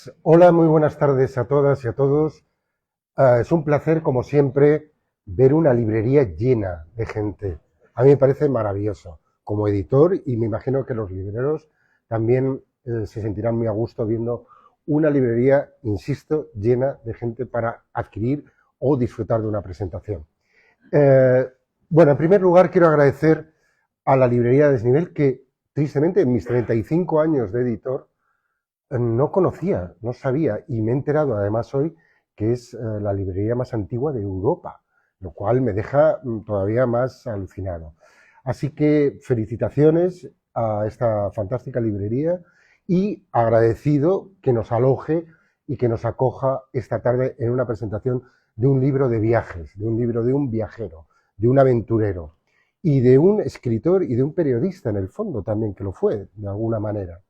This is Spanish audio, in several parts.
Pues hola, muy buenas tardes a todas y a todos. Es un placer, como siempre, ver una librería llena de gente. A mí me parece maravilloso como editor y me imagino que los libreros también se sentirán muy a gusto viendo una librería, insisto, llena de gente para adquirir o disfrutar de una presentación. Eh, bueno, en primer lugar quiero agradecer a la librería Desnivel que, tristemente, en mis 35 años de editor, no conocía, no sabía, y me he enterado además hoy que es la librería más antigua de Europa, lo cual me deja todavía más alucinado. Así que felicitaciones a esta fantástica librería y agradecido que nos aloje y que nos acoja esta tarde en una presentación de un libro de viajes, de un libro de un viajero, de un aventurero y de un escritor y de un periodista en el fondo también, que lo fue de alguna manera.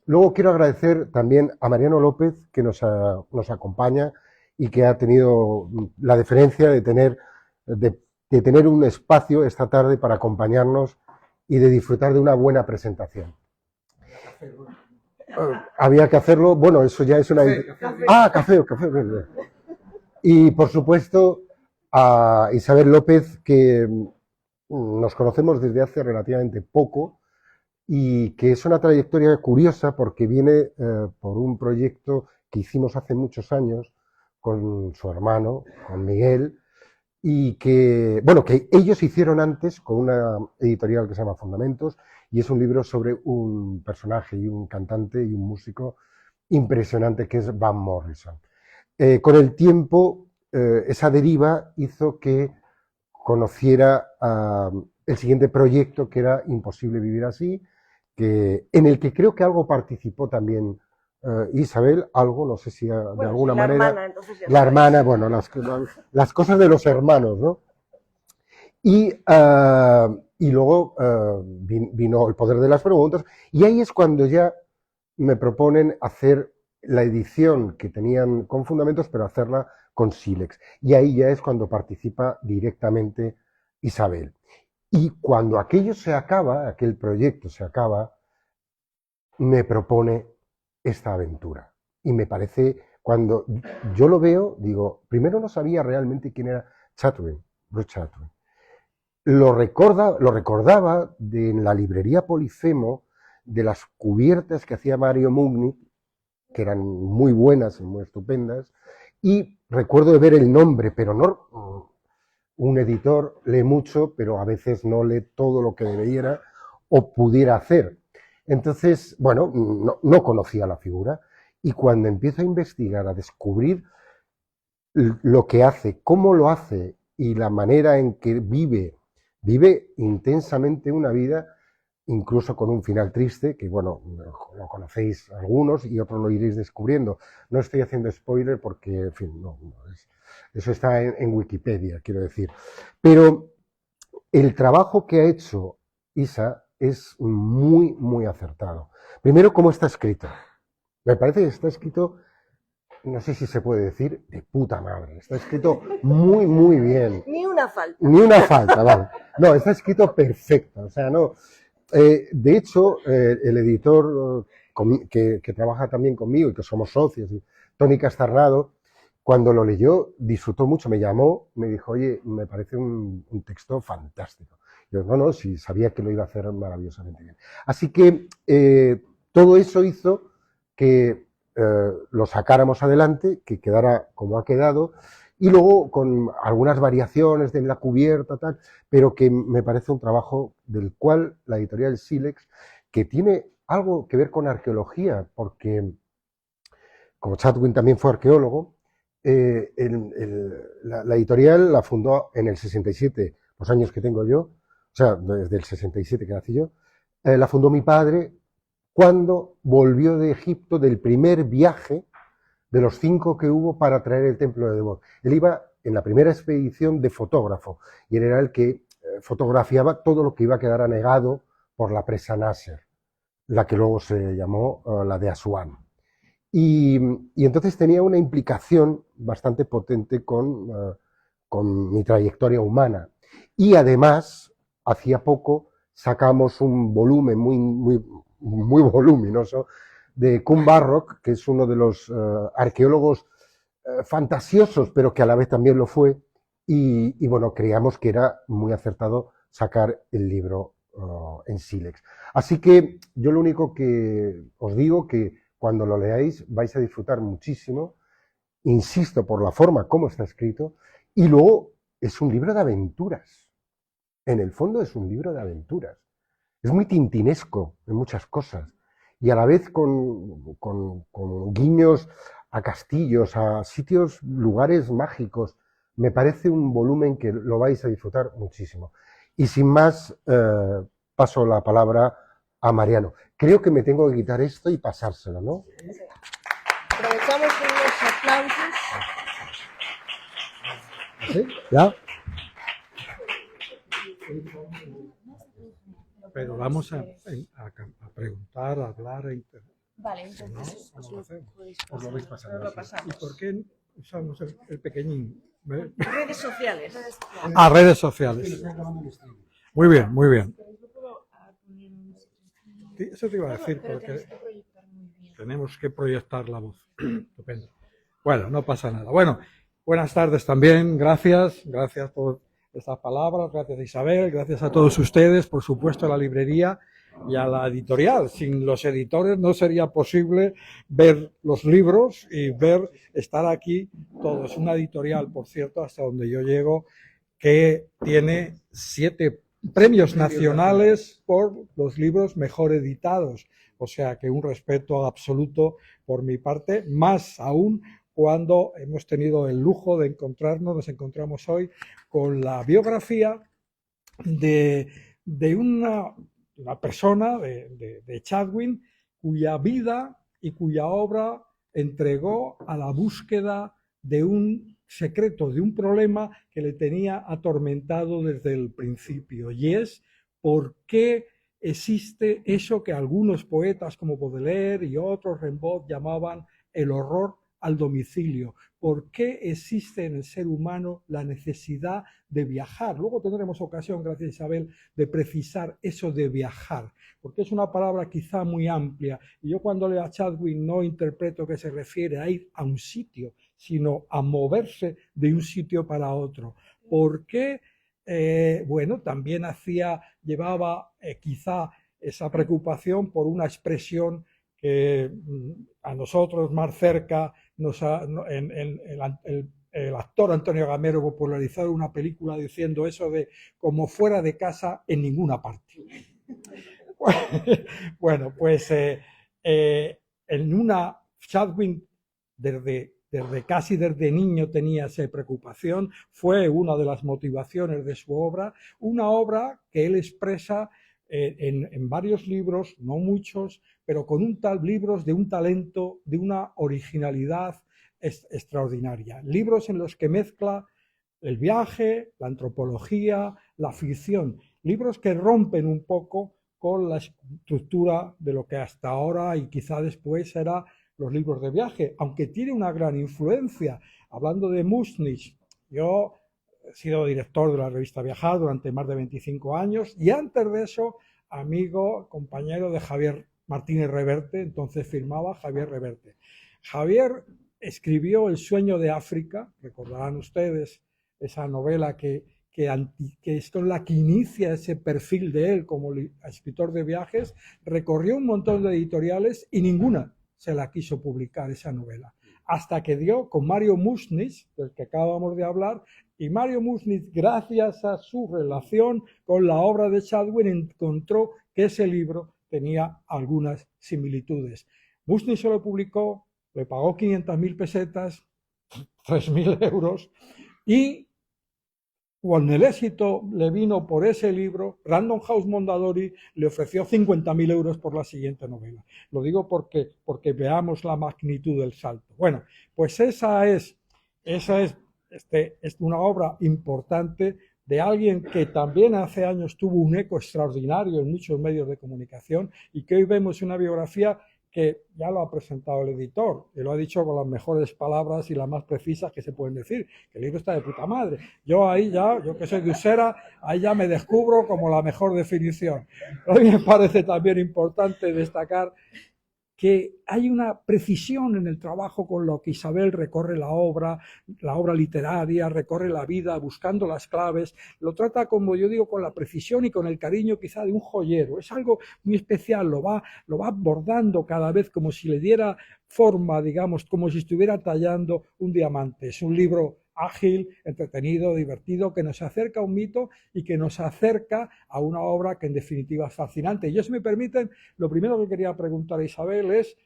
Luego quiero agradecer también a Mariano López, que nos acompaña y que ha tenido la deferencia de tener un espacio esta tarde para acompañarnos y de disfrutar de una buena presentación. Había que hacerlo, bueno, eso ya es una... Café. Y por supuesto a Isabel López, que nos conocemos desde hace relativamente poco, y que es una trayectoria curiosa porque viene por un proyecto que hicimos hace muchos años con su hermano, con Miguel, y que, bueno, que ellos hicieron antes con una editorial que se llama Fundamentos, y es un libro sobre un personaje y un cantante y un músico impresionante que es Van Morrison. Con el tiempo, esa deriva hizo que conociera el siguiente proyecto, que era Imposible vivir así, en el que creo que algo participó también Isabel, algo, no sé si de alguna manera. Hermana, entonces ya la sabes. hermana, bueno, las cosas de los hermanos, ¿no? Y luego vino El poder de las preguntas, y ahí es cuando ya me proponen hacer la edición que tenían con Fundamentos, pero hacerla con Silex. Y ahí ya es cuando participa directamente Isabel. Y cuando aquello se acaba, aquel proyecto se acaba, me propone esta aventura. Y me parece, cuando yo lo veo, digo, primero no sabía realmente quién era Chatwin, Bruce Chatwin. Lo recordaba en la librería Polifemo, de las cubiertas que hacía Mario Mugni, que eran muy buenas y muy estupendas, y recuerdo de ver el nombre, pero no, un editor lee mucho, pero a veces no lee todo lo que debiera o pudiera hacer. Entonces, bueno, no conocía la figura, y cuando empiezo a investigar, a descubrir lo que hace, cómo lo hace y la manera en que vive intensamente una vida, incluso con un final triste, que bueno, lo conocéis algunos y otros lo iréis descubriendo. No estoy haciendo spoiler porque, en fin, eso está en Wikipedia, quiero decir. Pero el trabajo que ha hecho Isa es muy, muy acertado. Primero, cómo está escrito. Me parece que está escrito, no sé si se puede decir, de puta madre. Está escrito muy, muy bien. Ni una falta. Ni una falta, vale. No, está escrito perfecto. O sea, no. De hecho, el editor que trabaja también conmigo y que somos socios, Tony Castarnado, cuando lo leyó, disfrutó mucho, me llamó, me dijo, oye, me parece un texto fantástico. Yo, no, sí, sabía que lo iba a hacer maravillosamente bien. Así que todo eso hizo que lo sacáramos adelante, que quedara como ha quedado, y luego con algunas variaciones de la cubierta, tal, pero que me parece un trabajo del cual la editorial Silex, que tiene algo que ver con arqueología, porque como Chatwin también fue arqueólogo, la editorial la fundó en el 67, los años que tengo yo, o sea, desde el 67 que nací yo, la fundó mi padre cuando volvió de Egipto del primer viaje de los 5 que hubo para traer el templo de Debod. Él iba en la primera expedición de fotógrafo y él era el que fotografiaba todo lo que iba a quedar anegado por la presa Nasser, la que luego se llamó la de Asuán. Y entonces tenía una implicación bastante potente con mi trayectoria humana. Y además, hacía poco sacamos un volumen muy voluminoso de Kuhn Barrock, que es uno de los arqueólogos fantasiosos, pero que a la vez también lo fue, y bueno, creíamos que era muy acertado sacar el libro en sílex. Así que yo lo único que os digo que cuando lo leáis vais a disfrutar muchísimo, insisto, por la forma como está escrito, y luego es un libro de aventuras. En el fondo es un libro de aventuras. Es muy tintinesco en muchas cosas, y a la vez con guiños a castillos, a sitios, lugares mágicos. Me parece un volumen que lo vais a disfrutar muchísimo. Y sin más, paso la palabra a Mariano. Creo que me tengo que quitar esto y pasárselo, ¿no? Aprovechamos unos aplausos. ¿Sí? ¿Ya? Pero vamos a preguntar, a hablar, a Vale, ¿no? entonces ¿Cómo lo hacemos? Os lo vais pasando. Nos lo ¿Y pasamos. por qué usamos el pequeñín? Redes sociales. Ah, redes sociales. Muy bien, muy bien. Eso te iba a decir, porque tenemos que proyectar la voz. Estupendo. Bueno, no pasa nada. Bueno, buenas tardes también. Gracias por estas palabras. Gracias a Isabel. Gracias a todos ustedes. Por supuesto, a la librería y a la editorial. Sin los editores no sería posible ver los libros y estar aquí todos. Una editorial, por cierto, hasta donde yo llego, que tiene 7 premios nacionales por los libros mejor editados. O sea que un respeto absoluto por mi parte, más aún cuando hemos tenido el lujo de nos encontramos hoy con la biografía de una persona, de Chadwin, cuya vida y cuya obra entregó a la búsqueda de un secreto, de un problema que le tenía atormentado desde el principio, y es por qué existe eso que algunos poetas como Baudelaire y otros, Rimbaud, llamaban el horror al domicilio. ¿Por qué existe en el ser humano la necesidad de viajar? Luego tendremos ocasión, gracias Isabel, de precisar eso de viajar, porque es una palabra quizá muy amplia, y yo cuando leo a Chadwin no interpreto que se refiere a ir a un sitio, sino a moverse de un sitio para otro. ¿Por qué? Bueno, también llevaba quizá esa preocupación por una expresión que a nosotros más cerca el actor Antonio Gamero popularizó una película diciendo eso de como fuera de casa en ninguna parte. Bueno, pues en una Chadwin casi desde niño tenía esa preocupación, fue una de las motivaciones de su obra, una obra que él expresa en varios libros, no muchos, pero con libros de un talento, de una originalidad extraordinaria. Libros en los que mezcla el viaje, la antropología, la ficción. Libros que rompen un poco con la estructura de lo que hasta ahora y quizá después era los libros de viaje, aunque tiene una gran influencia. Hablando de Musnich, yo he sido director de la revista Viajar durante más de 25 años y antes de eso, amigo, compañero de Javier Martínez Reverte, entonces firmaba Javier Reverte. Javier escribió El sueño de África, recordarán ustedes esa novela que es con la que inicia ese perfil de él como escritor de viajes, recorrió un montón de editoriales y ninguna se la quiso publicar esa novela, hasta que dio con Mario Musnich, del que acabamos de hablar, y Mario Musnich, gracias a su relación con la obra de Chadwin, encontró que ese libro tenía algunas similitudes. Musnich se lo publicó, le pagó 500.000 pesetas, 3.000 euros, y cuando el éxito le vino por ese libro, Random House Mondadori le ofreció 50.000 euros por la siguiente novela. Lo digo porque veamos la magnitud del salto. Bueno, pues esa es una obra importante de alguien que también hace años tuvo un eco extraordinario en muchos medios de comunicación y que hoy vemos una biografía que ya lo ha presentado el editor, y lo ha dicho con las mejores palabras y las más precisas que se pueden decir, que el libro está de puta madre. Yo que soy de Usera, ahí ya me descubro como la mejor definición. Pero a mí me parece también importante destacar que hay una precisión en el trabajo con lo que Isabel recorre la obra literaria, recorre la vida buscando las claves, lo trata, como yo digo, con la precisión y con el cariño quizá de un joyero. Es algo muy especial, lo va bordando cada vez como si le diera forma, digamos, como si estuviera tallando un diamante. Es un libro ágil, entretenido, divertido, que nos acerca a un mito y que nos acerca a una obra que en definitiva es fascinante. Y yo, si me permiten, lo primero que quería preguntar a Isabel es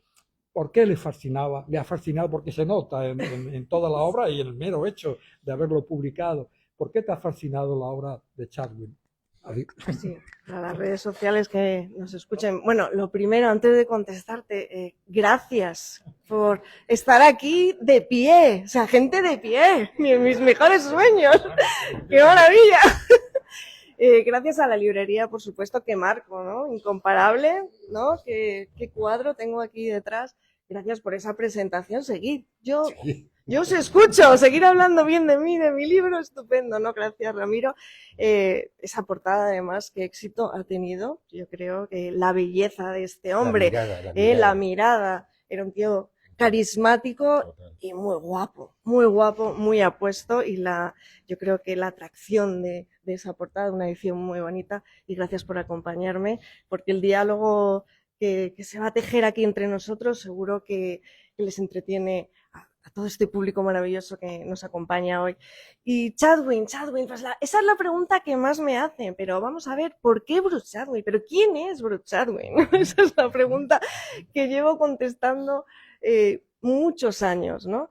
¿por qué le fascinaba? Le ha fascinado porque se nota en toda la obra y en el mero hecho de haberlo publicado. ¿Por qué te ha fascinado la obra de Chadwin? Sí, para las redes sociales que nos escuchen. Bueno, lo primero, antes de contestarte, gracias por estar aquí de pie, o sea, gente de pie, ni en mis mejores sueños. ¡Qué maravilla! Gracias a la librería, por supuesto, que Marco, ¿no? Incomparable, ¿no? ¿Qué cuadro tengo aquí detrás? Gracias por esa presentación. Seguid. Yo os escucho, seguir hablando bien de mí, de mi libro, estupendo, ¿no? Gracias, Ramiro. Esa portada, además, qué éxito ha tenido. Yo creo que la belleza de este hombre, la mirada, era un tío carismático y muy guapo, muy apuesto, y yo creo que la atracción de esa portada, una edición muy bonita, y gracias por acompañarme, porque el diálogo que se va a tejer aquí entre nosotros seguro que les entretiene a todo este público maravilloso que nos acompaña hoy. Y Chadwin, pues esa es la pregunta que más me hacen, pero vamos a ver, ¿por qué Bruce Chadwin? ¿Pero quién es Bruce Chadwin? Esa es la pregunta que llevo contestando muchos años, ¿no?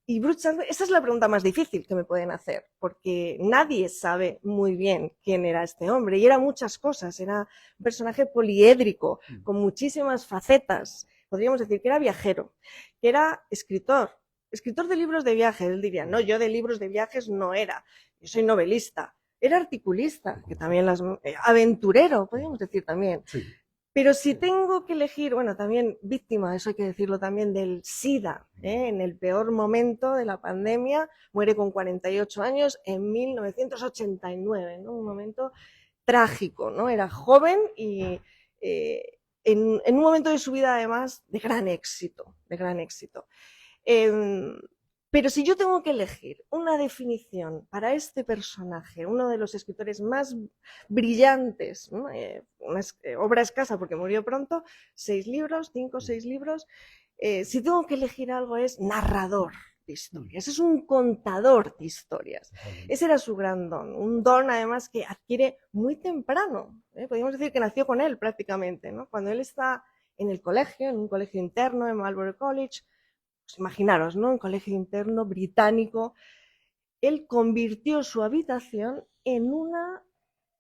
Y Bruce Chadwin, esa es la pregunta más difícil que me pueden hacer, porque nadie sabe muy bien quién era este hombre, y era muchas cosas, era un personaje poliédrico, con muchísimas facetas. Podríamos decir que era viajero, que era escritor de libros de viajes. Él diría, no, yo de libros de viajes no era, yo soy novelista. Era articulista, que también aventurero, podríamos decir también. Sí. Pero si tengo que elegir, bueno, también víctima, eso hay que decirlo también, del SIDA, en el peor momento de la pandemia, muere con 48 años en 1989, ¿no? Un momento trágico, ¿no? Era joven y en un momento de su vida, además, de gran éxito. Pero si yo tengo que elegir una definición para este personaje, uno de los escritores más brillantes, ¿no? Una obra escasa porque murió pronto, 5 o 6 libros, si tengo que elegir algo es narrador de historias, es un contador de historias. Ese era su gran don, un don además que adquiere muy temprano, podríamos decir que nació con él prácticamente, ¿no? Cuando él está en el colegio, en un colegio interno, en Marlborough College, pues imaginaros, ¿no? Un colegio interno británico, él convirtió su habitación en una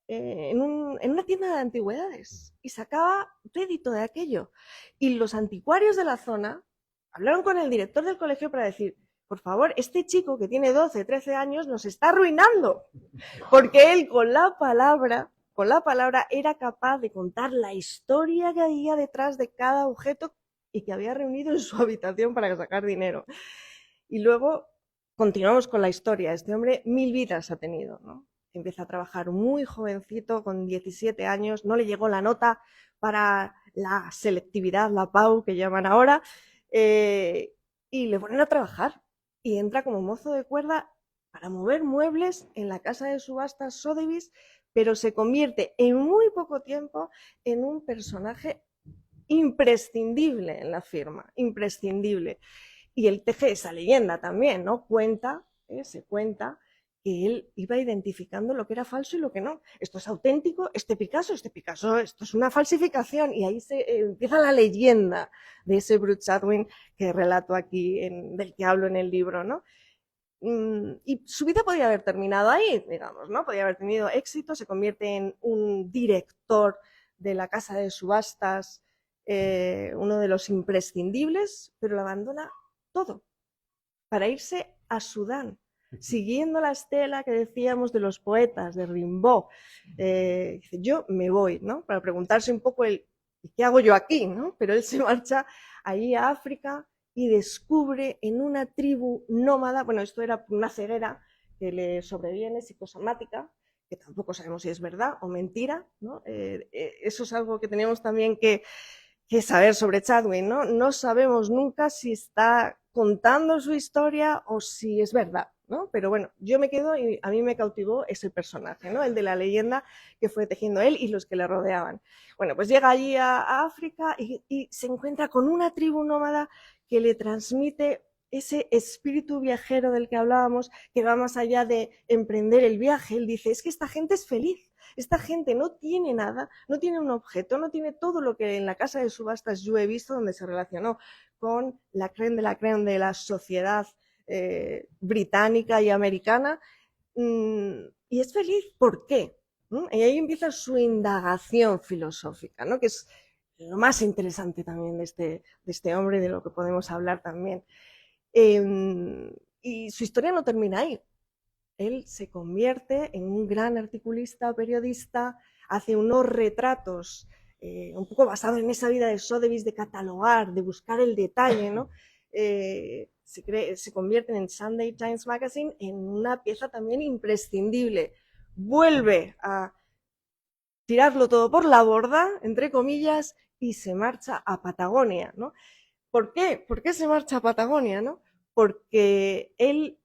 tienda de antigüedades y sacaba rédito de aquello. Y los anticuarios de la zona hablaron con el director del colegio para decir, por favor, este chico que tiene 12, 13 años nos está arruinando, porque él con la palabra era capaz de contar la historia que había detrás de cada objeto y que había reunido en su habitación para sacar dinero. Y luego continuamos con la historia. Este hombre 1000 vidas ha tenido, ¿no? Empieza a trabajar muy jovencito, con 17 años, no le llegó la nota para la selectividad, la PAU que llaman ahora, y le ponen a trabajar y entra como mozo de cuerda para mover muebles en la casa de subastas Sotheby's, pero se convierte en muy poco tiempo en un personaje imprescindible en la firma, imprescindible. Y él teje esa leyenda también, ¿no? Se cuenta que él iba identificando lo que era falso y lo que no. Esto es auténtico, este Picasso, esto es una falsificación. Y ahí empieza la leyenda de ese Bruce Chadwin que relato aquí, del que hablo en el libro, ¿no? Y su vida podría haber terminado ahí, digamos, ¿no? Podría haber tenido éxito, se convierte en un director de la casa de subastas, uno de los imprescindibles, pero lo abandona todo para irse a Sudán, siguiendo la estela que decíamos de los poetas, de Rimbaud. Dice, yo me voy, ¿no? Para preguntarse un poco ¿qué hago yo aquí? ¿no? Pero él se marcha ahí a África y descubre en una tribu nómada, bueno, esto era una ceguera que le sobreviene, psicosomática, que tampoco sabemos si es verdad o mentira, ¿no? Eso es algo que tenemos también que que saber sobre Chadwick, ¿no? No sabemos nunca si está contando su historia o si es verdad, ¿no? Pero bueno, yo me quedo y a mí me cautivó ese personaje, ¿no? El de la leyenda que fue tejiendo él y los que le rodeaban. Bueno, pues llega allí a África y se encuentra con una tribu nómada que le transmite ese espíritu viajero del que hablábamos, que va más allá de emprender el viaje. Él dice, es que esta gente es feliz. Esta gente no tiene nada, no tiene un objeto, no tiene todo lo que en la casa de subastas yo he visto donde se relacionó con la crème de la sociedad británica y americana, y es feliz. ¿Por qué? Y ahí empieza su indagación filosófica, ¿no? Que es lo más interesante también de este hombre, de lo que podemos hablar también. Y su historia no termina ahí. Él se convierte en un gran articulista, periodista, hace unos retratos un poco basados en esa vida de Sotheby's, de catalogar, de buscar el detalle, ¿no? Se convierte en Sunday Times Magazine en una pieza también imprescindible. Vuelve a tirarlo todo por la borda, entre comillas, y se marcha a Patagonia, ¿no? ¿Por qué? ¿Por qué se marcha a Patagonia, no? Porque él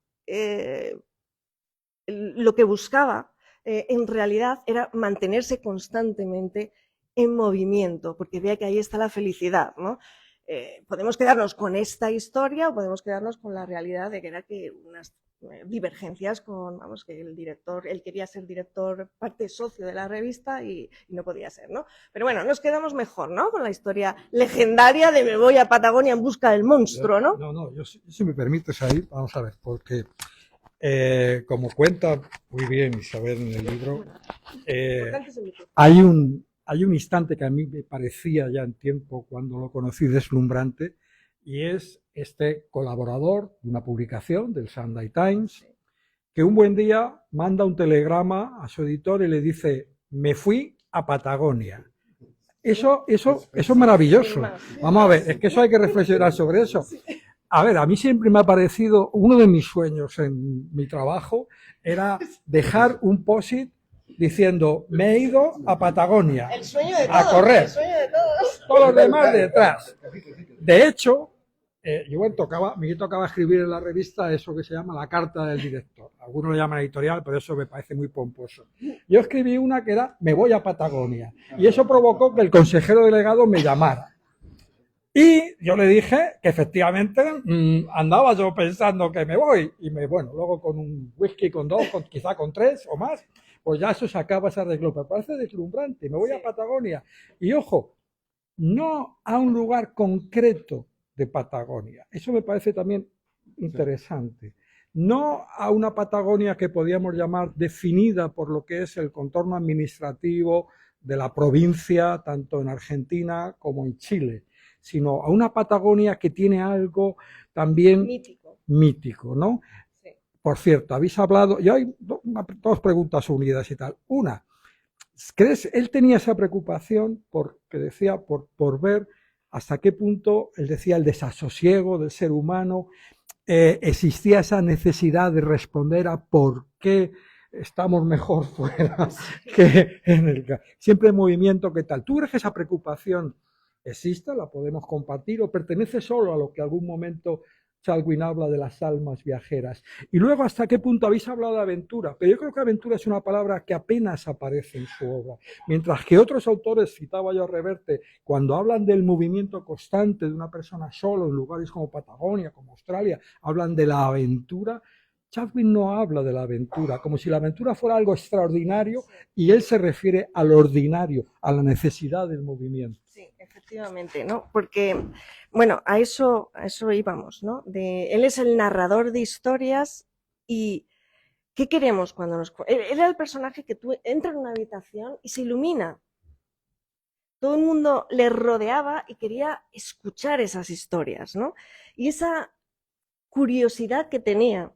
lo que buscaba en realidad era mantenerse constantemente en movimiento, porque veía que ahí está la felicidad, ¿no? Podemos quedarnos con esta historia o podemos quedarnos con la realidad de que era que unas divergencias con, vamos, que el director, él quería ser director, parte socio de la revista y no podía ser, ¿no? Pero bueno, nos quedamos mejor, ¿no? Con la historia legendaria de me voy a Patagonia en busca del monstruo, ¿no? Yo si me permites ahí, vamos a ver, porque como cuenta muy bien Isabel en el libro, hay un instante que a mí me parecía ya en tiempo, cuando lo conocí, deslumbrante, y es este colaborador de una publicación del Sunday Times, que un buen día manda un telegrama a su editor y le dice, me fui a Patagonia. Eso es maravilloso. Vamos a ver, es que eso hay que reflexionar sobre eso. A ver, a mí siempre me ha parecido, uno de mis sueños en mi trabajo era dejar un post-it diciendo, me he ido a Patagonia el sueño de a todos, correr. El sueño de todos. Todos los demás detrás. De hecho, me tocaba escribir en la revista eso que se llama la carta del director. Algunos lo llaman editorial, pero eso me parece muy pomposo. Yo escribí una que era, me voy a Patagonia. Y eso provocó que el consejero delegado me llamara. Y yo le dije que efectivamente andaba yo pensando que me voy. Y bueno, luego con un whisky, con 2, quizá con 3 o más, pues ya eso se acaba, ese arreglo. Me parece deslumbrante. Me voy a Patagonia. Y ojo, no a un lugar concreto de Patagonia. Eso me parece también interesante. No a una Patagonia que podríamos llamar definida por lo que es el contorno administrativo de la provincia, tanto en Argentina como en Chile, sino a una Patagonia que tiene algo también mítico, ¿no? Sí. Por cierto, habéis hablado, y hay dos preguntas unidas y tal. Una, ¿crees? Él tenía esa preocupación porque decía por ver hasta qué punto, él decía, el desasosiego del ser humano, existía esa necesidad de responder a por qué estamos mejor fuera que en el... Siempre en movimiento, ¿qué tal? ¿Tú crees que esa preocupación existe? ¿La podemos compartir? ¿O pertenece solo a lo que algún momento Chadwick habla de las almas viajeras? Y luego, ¿hasta qué punto habéis hablado de aventura? Pero yo creo que aventura es una palabra que apenas aparece en su obra. Mientras que otros autores, citaba yo a Reverte, cuando hablan del movimiento constante de una persona solo en lugares como Patagonia, como Australia, hablan de la aventura. Chadwick no habla de la aventura, como si la aventura fuera algo extraordinario, y él se refiere al ordinario, a la necesidad del movimiento. Sí, efectivamente, ¿no? Porque, bueno, a eso íbamos, ¿no? Él es el narrador de historias y ¿qué queremos cuando nos... Él era el personaje que tú entras en una habitación y se ilumina. Todo el mundo le rodeaba y quería escuchar esas historias, ¿no? Y esa curiosidad que tenía,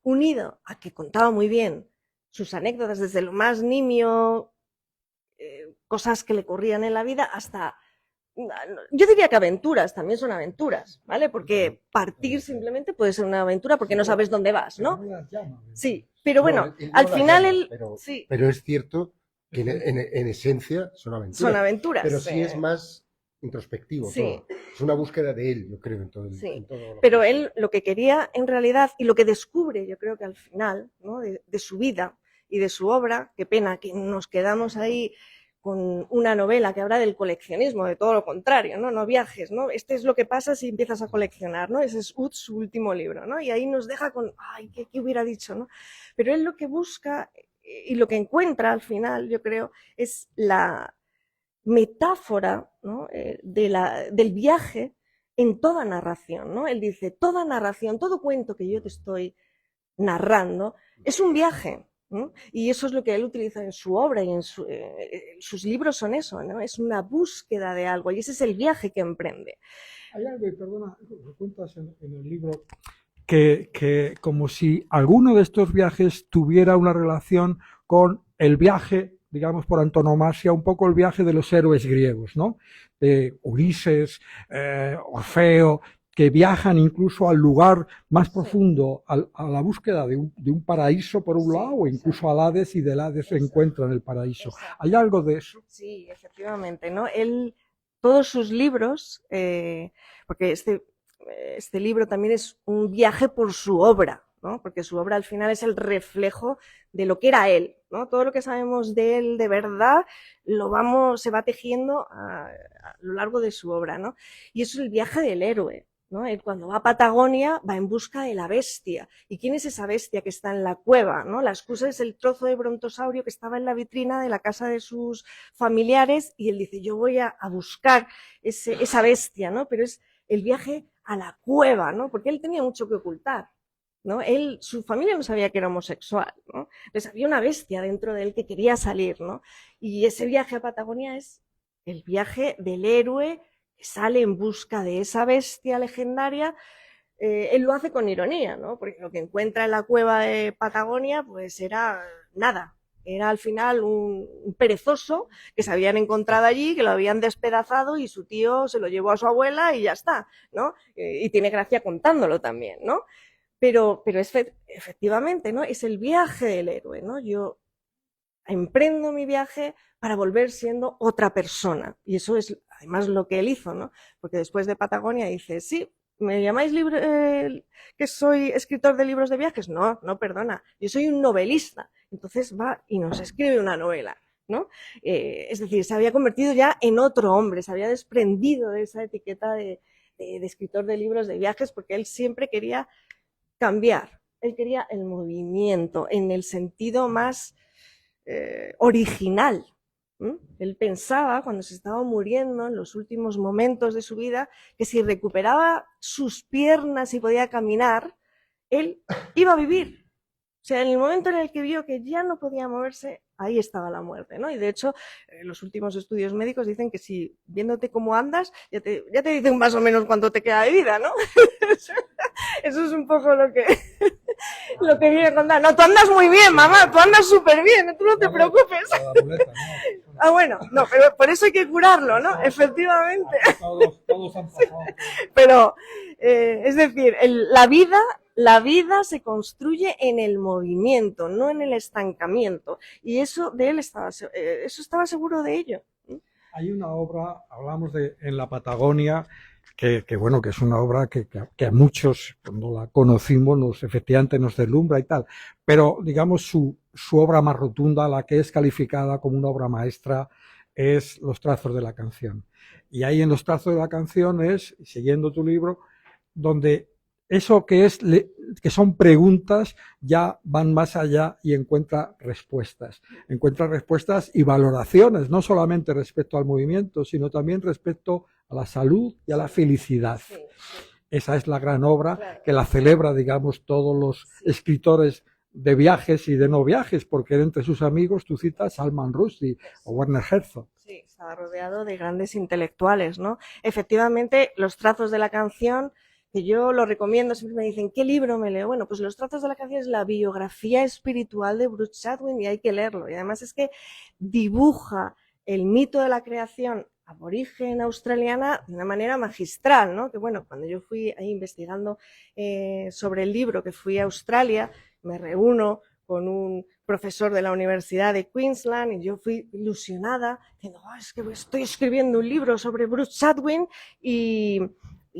unido a que contaba muy bien sus anécdotas desde lo más nimio, cosas que le ocurrían en la vida, hasta, yo diría que aventuras, también son aventuras, ¿vale? Porque partir simplemente puede ser una aventura porque no sabes dónde vas, ¿no? Sí, pero bueno, al final él... Pero es cierto que en esencia son aventuras. Son aventuras. Pero sí es más introspectivo Sí. todo. Es una búsqueda de él, yo creo, en todo, Sí, en todo lo pero que- él lo que quería en realidad y lo que descubre, yo creo que al final, ¿no? de su vida y de su obra, qué pena que nos quedamos ahí con una novela que habla del coleccionismo, de todo lo contrario, ¿no? No viajes, ¿no? Este es lo que pasa si empiezas a coleccionar, ¿no? Ese es Uth, su último libro, ¿no? Y ahí nos deja con, ay, ¿qué hubiera dicho, ¿no? Pero él lo que busca y lo que encuentra al final, yo creo, es la metáfora, ¿no? Del viaje en toda narración, ¿no? Él dice, toda narración, todo cuento que yo te estoy narrando es un viaje, ¿no? Y eso es lo que él utiliza en su obra y sus libros son eso, ¿no? Es una búsqueda de algo y ese es el viaje que emprende. Hay algo, y perdona, lo cuentas en el libro, que como si alguno de estos viajes tuviera una relación con el viaje, digamos por antonomasia, un poco el viaje de los héroes griegos, ¿no? Ulises, Orfeo, que viajan incluso al lugar más profundo, a la búsqueda de un paraíso por un lado, o incluso al Hades, y del Hades se encuentran el paraíso. Exacto. ¿Hay algo de eso? Sí, efectivamente, ¿no? Todos sus libros, porque este libro también es un viaje por su obra, ¿no? Porque su obra al final es el reflejo de lo que era él, ¿no? Todo lo que sabemos de él de verdad se va tejiendo a lo largo de su obra, ¿no? Y eso es el viaje del héroe, ¿no? Él cuando va a Patagonia va en busca de la bestia. ¿Y quién es esa bestia que está en la cueva, ¿no? La excusa es el trozo de brontosaurio que estaba en la vitrina de la casa de sus familiares y él dice, yo voy a buscar esa bestia, ¿no? Pero es el viaje a la cueva, ¿no? Porque él tenía mucho que ocultar, ¿no? Su familia no sabía que era homosexual, ¿no? Entonces había una bestia dentro de él que quería salir, ¿no? Y ese viaje a Patagonia es el viaje del héroe que sale en busca de esa bestia legendaria. Él lo hace con ironía, ¿no? Porque lo que encuentra en la cueva de Patagonia, pues era nada. Era al final un perezoso que se habían encontrado allí, que lo habían despedazado y su tío se lo llevó a su abuela y ya está, ¿no? Y tiene gracia contándolo también, ¿no? Pero efectivamente, ¿no? Es el viaje del héroe, ¿no? Yo emprendo mi viaje para volver siendo otra persona. Y eso es además lo que él hizo, ¿no? Porque después de Patagonia dice, sí, ¿me llamáis que soy escritor de libros de viajes? No, no, perdona, yo soy un novelista. Entonces va y nos escribe una novela, ¿no? Es decir, se había convertido ya en otro hombre, se había desprendido de esa etiqueta de escritor de libros de viajes porque él siempre quería cambiar, él quería el movimiento en el sentido más original. Él pensaba, cuando se estaba muriendo, en los últimos momentos de su vida, que si recuperaba sus piernas y podía caminar, él iba a vivir. O sea, en el momento en el que vio que ya no podía moverse, ahí estaba la muerte, ¿no? Y de hecho, los últimos estudios médicos dicen que si viéndote cómo andas, ya te dicen más o menos cuánto te queda de vida, ¿no? Eso es un poco lo que viene a contar. No, tú andas muy bien, mamá, tú andas súper bien, tú no te preocupes. Ah, bueno, no, pero por eso hay que curarlo, ¿no? Efectivamente. Todos han pasado. Pero, es decir, la vida se construye en el movimiento, no en el estancamiento. Y eso de él estaba seguro de ello. Hay una obra, hablamos de En la Patagonia, que bueno, que es una obra que a muchos, cuando la conocimos, efectivamente nos deslumbra y tal. Pero, digamos, su obra más rotunda, la que es calificada como una obra maestra, es Los trazos de la canción. Y ahí en Los trazos de la canción es, siguiendo tu libro, donde eso que son preguntas ya van más allá y encuentra respuestas y valoraciones, no solamente respecto al movimiento, sino también respecto a la salud y a la felicidad. Sí, sí. Esa es la gran obra, claro, que la celebra, digamos, todos los escritores de viajes y de no viajes, porque entre sus amigos tú citas Salman Rushdie o Werner Herzog. Sí, estaba rodeado de grandes intelectuales, ¿no? Efectivamente, Los trazos de la canción, que yo lo recomiendo, siempre me dicen, ¿qué libro me leo? Bueno, pues Los trazos de la canción es la biografía espiritual de Bruce Chatwin y hay que leerlo. Y además es que dibuja el mito de la creación aborigen australiana de una manera magistral, ¿no? Que bueno, cuando yo fui ahí investigando sobre el libro, que fui a Australia, me reúno con un profesor de la Universidad de Queensland y yo fui ilusionada, diciendo, oh, es que estoy escribiendo un libro sobre Bruce Chatwin y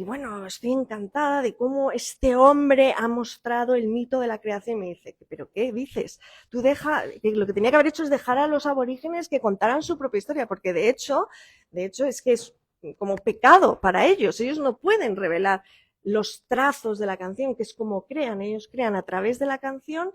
bueno, estoy encantada de cómo este hombre ha mostrado el mito de la creación. Y me dice, ¿pero qué dices? Tú que lo que tenía que haber hecho es dejar a los aborígenes que contaran su propia historia, porque de hecho es que es como pecado para ellos. Ellos no pueden revelar los trazos de la canción, que es como crean. Ellos crean a través de la canción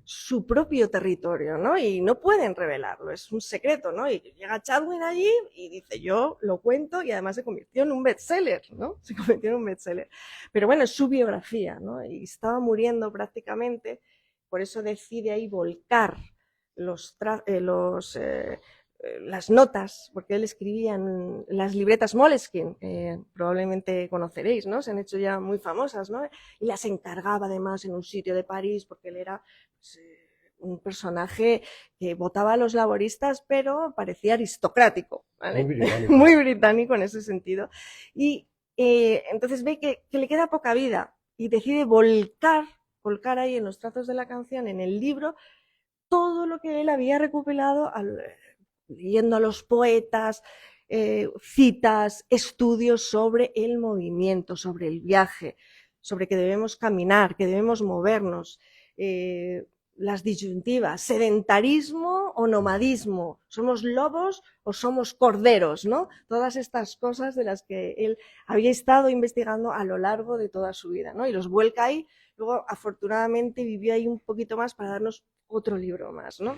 su propio territorio, ¿no? Y no pueden revelarlo, es un secreto, ¿no? Y llega Chatwin allí y dice, yo lo cuento, y además se convirtió en un bestseller, ¿no? Se convirtió en un bestseller. Pero bueno, es su biografía, ¿no? Y estaba muriendo prácticamente, por eso decide ahí volcar las notas, porque él escribía en las libretas Moleskine, probablemente conoceréis, ¿no? Se han hecho ya muy famosas, ¿no? Y las encargaba además en un sitio de París, porque él era pues, un personaje que votaba a los laboristas, pero parecía aristocrático, ¿vale? Muy británico. Muy británico en ese sentido. Y entonces ve que le queda poca vida y decide volcar ahí en los trazos de la canción, en el libro, todo lo que él había recopilado leyendo a los poetas, citas, estudios sobre el movimiento, sobre el viaje, sobre que debemos caminar, que debemos movernos, las disyuntivas, sedentarismo o nomadismo, somos lobos o somos corderos, ¿no? Todas estas cosas de las que él había estado investigando a lo largo de toda su vida, ¿no? Y los vuelca ahí, luego afortunadamente vivió ahí un poquito más para darnos otro libro más, ¿no?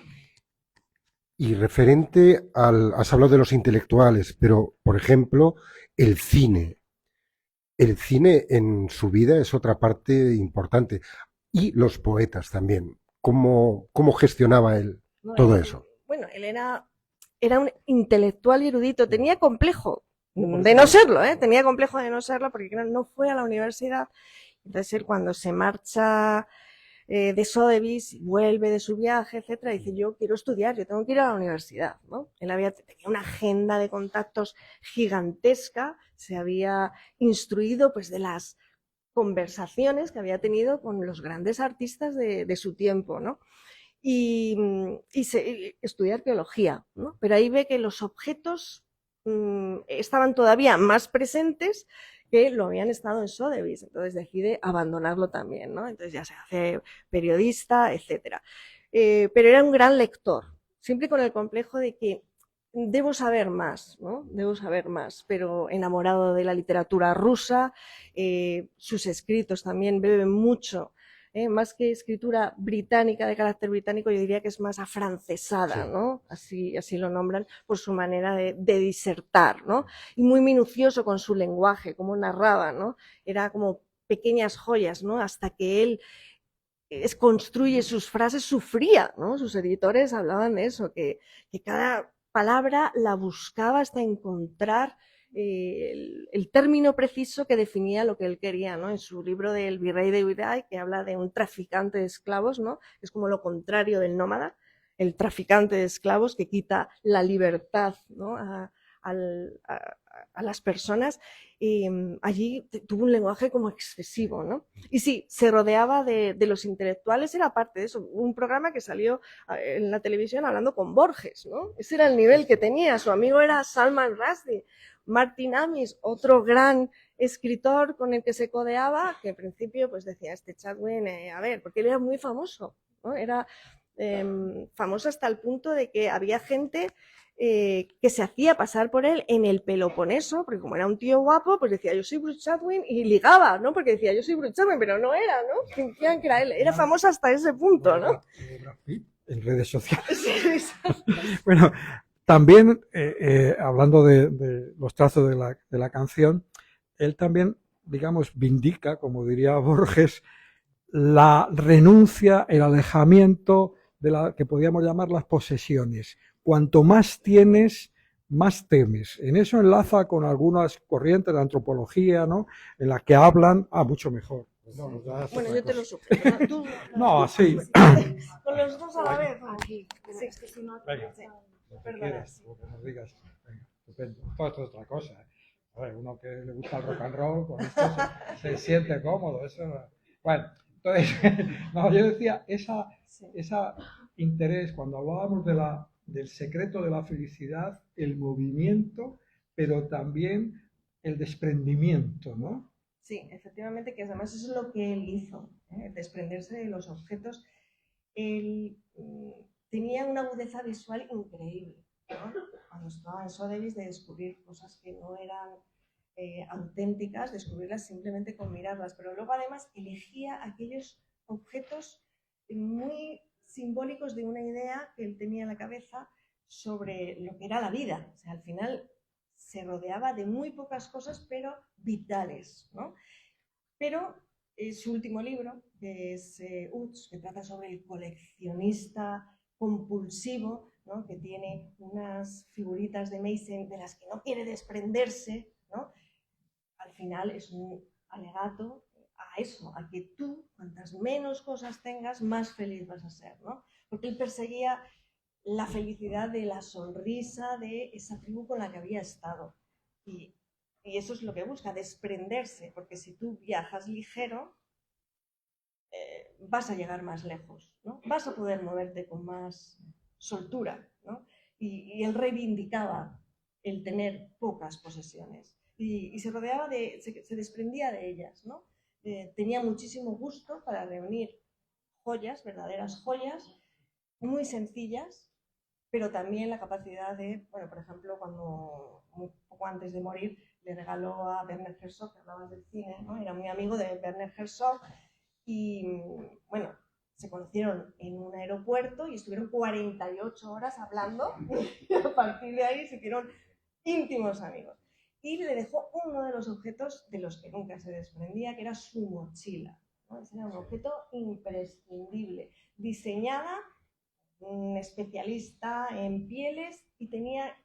Y referente has hablado de los intelectuales, pero, por ejemplo, el cine. El cine en su vida es otra parte importante. Y los poetas también. ¿Cómo gestionaba él todo eso? Bueno, él era un intelectual y erudito, tenía complejo de no serlo, tenía complejo de no serlo porque no fue a la universidad. Entonces él cuando se marcha de Sotheby's, vuelve de su viaje, etcétera, dice, yo quiero estudiar, yo tengo que ir a la universidad, ¿no? Él tenía una agenda de contactos gigantesca, se había instruido pues de las conversaciones que había tenido con los grandes artistas de su tiempo, ¿no? Y estudió arqueología, ¿no? Pero ahí ve que los objetos estaban todavía más presentes que lo habían estado en Sotheby's, entonces decide abandonarlo también, ¿no? Entonces ya se hace periodista, etcétera. Pero era un gran lector, siempre con el complejo de que debo saber más, ¿no? Debo saber más, pero enamorado de la literatura rusa, sus escritos también beben mucho, más que escritura británica, de carácter británico, yo diría que es más afrancesada, sí, ¿no? Así lo nombran, por su manera de disertar, ¿no? Y muy minucioso con su lenguaje, como narraba, ¿no? Era como pequeñas joyas, ¿no? Hasta que él construye sus frases, sufría, ¿no? Sus editores hablaban de eso, que cada palabra la buscaba hasta encontrar el término preciso que definía lo que él quería, ¿no? En su libro del Virrey de Uday, que habla de un traficante de esclavos, ¿no? Es como lo contrario del nómada, el traficante de esclavos que quita la libertad, ¿no? a las personas, y allí tuvo un lenguaje como excesivo, ¿no? Y sí, se rodeaba de los intelectuales, era parte de eso, un programa que salió en la televisión hablando con Borges, ¿no? Ese era el nivel que tenía, su amigo era Salman Rushdie, Martin Amis, otro gran escritor con el que se codeaba, que en principio pues decía, este Chatwin, a ver, porque él era muy famoso, ¿no? Era famoso hasta el punto de que había gente que se hacía pasar por él en el Peloponeso, porque como era un tío guapo, pues decía, yo soy Bruce Chatwin, y ligaba, ¿no? Porque decía, yo soy Bruce Chatwin, pero no era, ¿no? Fingían que era él. Era famoso hasta ese punto, ¿no? En redes sociales. Bueno, también, hablando de los trazos de la canción, él también, digamos, vindica, como diría Borges, la renuncia, el alejamiento de la que podríamos llamar las posesiones. Cuanto más tienes, más temes. En eso enlaza con algunas corrientes de antropología, ¿no? En las que hablan, mucho mejor. No, bueno, yo te lo suplico. ¿No? No, sí. Con los dos a la vez. Aquí. Sí. Es que si no, venga, perdona. Nos digas. Venga, estupendo. Todo esto es otra cosa. A ver, uno que le gusta el rock and roll, con esto se siente cómodo. Eso. Bueno, entonces, no, yo decía, esa Sí. ese interés, cuando hablábamos del secreto de la felicidad, el movimiento, pero también el desprendimiento, ¿no? Sí, efectivamente, que además eso es lo que él hizo, desprenderse de los objetos. Él tenía una agudeza visual increíble, ¿no? Cuando estaba en Sotheby's, de descubrir cosas que no eran auténticas, descubrirlas simplemente con mirarlas, pero luego además elegía aquellos objetos muy simbólicos de una idea que él tenía en la cabeza sobre lo que era la vida. O sea, al final se rodeaba de muy pocas cosas, pero vitales, ¿no? Pero su último libro, que es Uts, que trata sobre el coleccionista compulsivo, ¿no? Que tiene unas figuritas de Mason de las que no quiere desprenderse, ¿no? Al final es un alegato a eso, a que tú, cuantas menos cosas tengas, más feliz vas a ser, ¿no? Porque él perseguía la felicidad de la sonrisa de esa tribu con la que había estado. Y, y eso es lo que busca, desprenderse, porque si tú viajas ligero, vas a llegar más lejos, ¿no? Vas a poder moverte con más soltura, ¿no? Y él reivindicaba el tener pocas posesiones y se rodeaba de, se desprendía de ellas, ¿no? Tenía muchísimo gusto para reunir joyas, verdaderas joyas, muy sencillas, pero también la capacidad de, bueno, por ejemplo, cuando un poco antes de morir le regaló a Werner Herzog, que hablabas del cine, ¿no? Era muy amigo de Werner Herzog y, bueno, se conocieron en un aeropuerto y estuvieron 48 horas hablando y a partir de ahí se hicieron íntimos amigos. Y le dejó uno de los objetos de los que nunca se desprendía, que era su mochila, ¿no? Ese era un objeto imprescindible, diseñada un especialista en pieles y tenía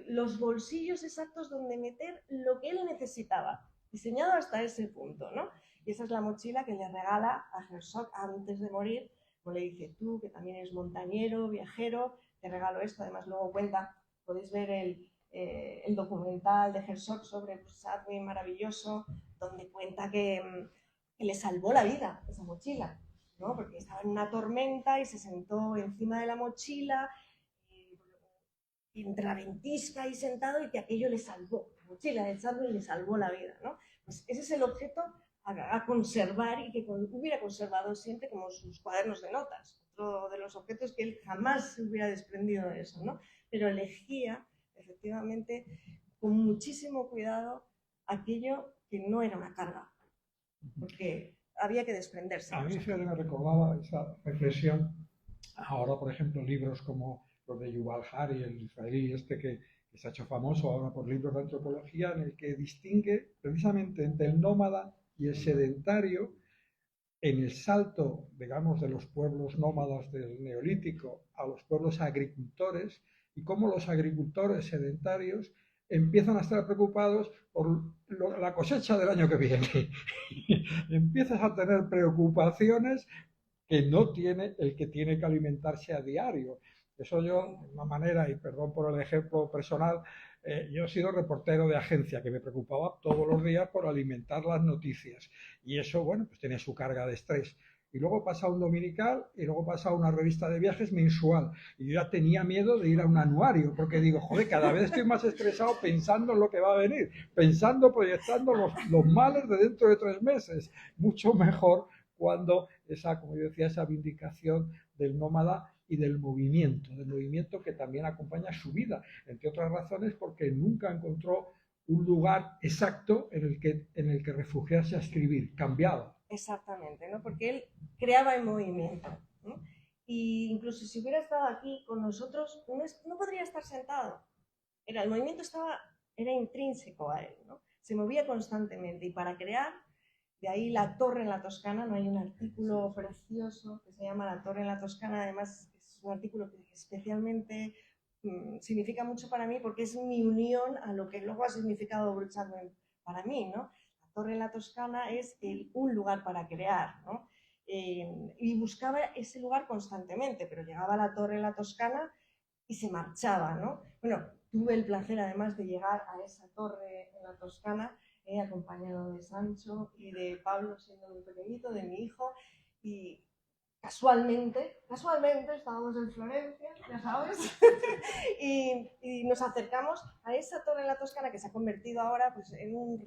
los bolsillos exactos donde meter lo que él necesitaba, diseñado hasta ese punto, ¿no? Y esa es la mochila que le regala a Herzog antes de morir, como le dice, tú que también eres montañero, viajero, te regalo esto. Además luego cuenta, podéis ver el documental de Herzog sobre Sadwin, maravilloso, donde cuenta que le salvó la vida esa mochila, ¿no? Porque estaba en una tormenta y se sentó encima de la mochila, entre la ventisca y sentado, y que aquello le salvó, la mochila de Chadwick le salvó la vida, ¿no? Pues ese es el objeto a conservar y que hubiera conservado siempre como sus cuadernos de notas, otro de los objetos que él jamás se hubiera desprendido de eso, ¿no? Pero elegía, efectivamente, con muchísimo cuidado aquello que no era una carga, porque había que desprenderse. A mí se me recordaba esa reflexión. Ahora, por ejemplo, libros como los de Yuval Harari, el israelí que se ha hecho famoso ahora por libros de antropología, en el que distingue precisamente entre el nómada y el sedentario en el salto, digamos, de los pueblos nómadas del Neolítico a los pueblos agricultores, y cómo los agricultores sedentarios empiezan a estar preocupados por la cosecha del año que viene. Empiezas a tener preocupaciones que no tiene el que tiene que alimentarse a diario. Eso yo, de una manera, y perdón por el ejemplo personal, yo he sido reportero de agencia, que me preocupaba todos los días por alimentar las noticias. Y eso, bueno, pues tenía su carga de estrés. Y luego pasa un dominical y luego pasa una revista de viajes mensual. Y yo ya tenía miedo de ir a un anuario, porque digo, joder, cada vez estoy más estresado pensando en lo que va a venir, pensando, proyectando los males de dentro de 3 meses. Mucho mejor cuando esa, como yo decía, esa vindicación del nómada y del movimiento que también acompaña su vida, entre otras razones porque nunca encontró un lugar exacto en el que refugiarse a escribir, cambiado. Exactamente, ¿no? Porque él creaba el movimiento, ¿no? Y incluso si hubiera estado aquí con nosotros, no podría estar sentado. El movimiento era intrínseco a él, ¿no? Se movía constantemente y para crear, de ahí La Torre en la Toscana, no hay un artículo precioso que se llama La Torre en la Toscana, además es un artículo que especialmente significa mucho para mí porque es mi unión a lo que luego ha significado Bruce Chadwin para mí, ¿no? La Torre en la Toscana es un lugar para crear, ¿no? Y buscaba ese lugar constantemente, pero llegaba a la Torre en la Toscana y se marchaba, ¿no? Bueno, tuve el placer además de llegar a esa torre en la Toscana, acompañado de Sancho y de Pablo siendo muy pequeñito, de mi hijo, y casualmente estábamos en Florencia, ya sabes, y nos acercamos a esa torre en la Toscana que se ha convertido ahora pues, en un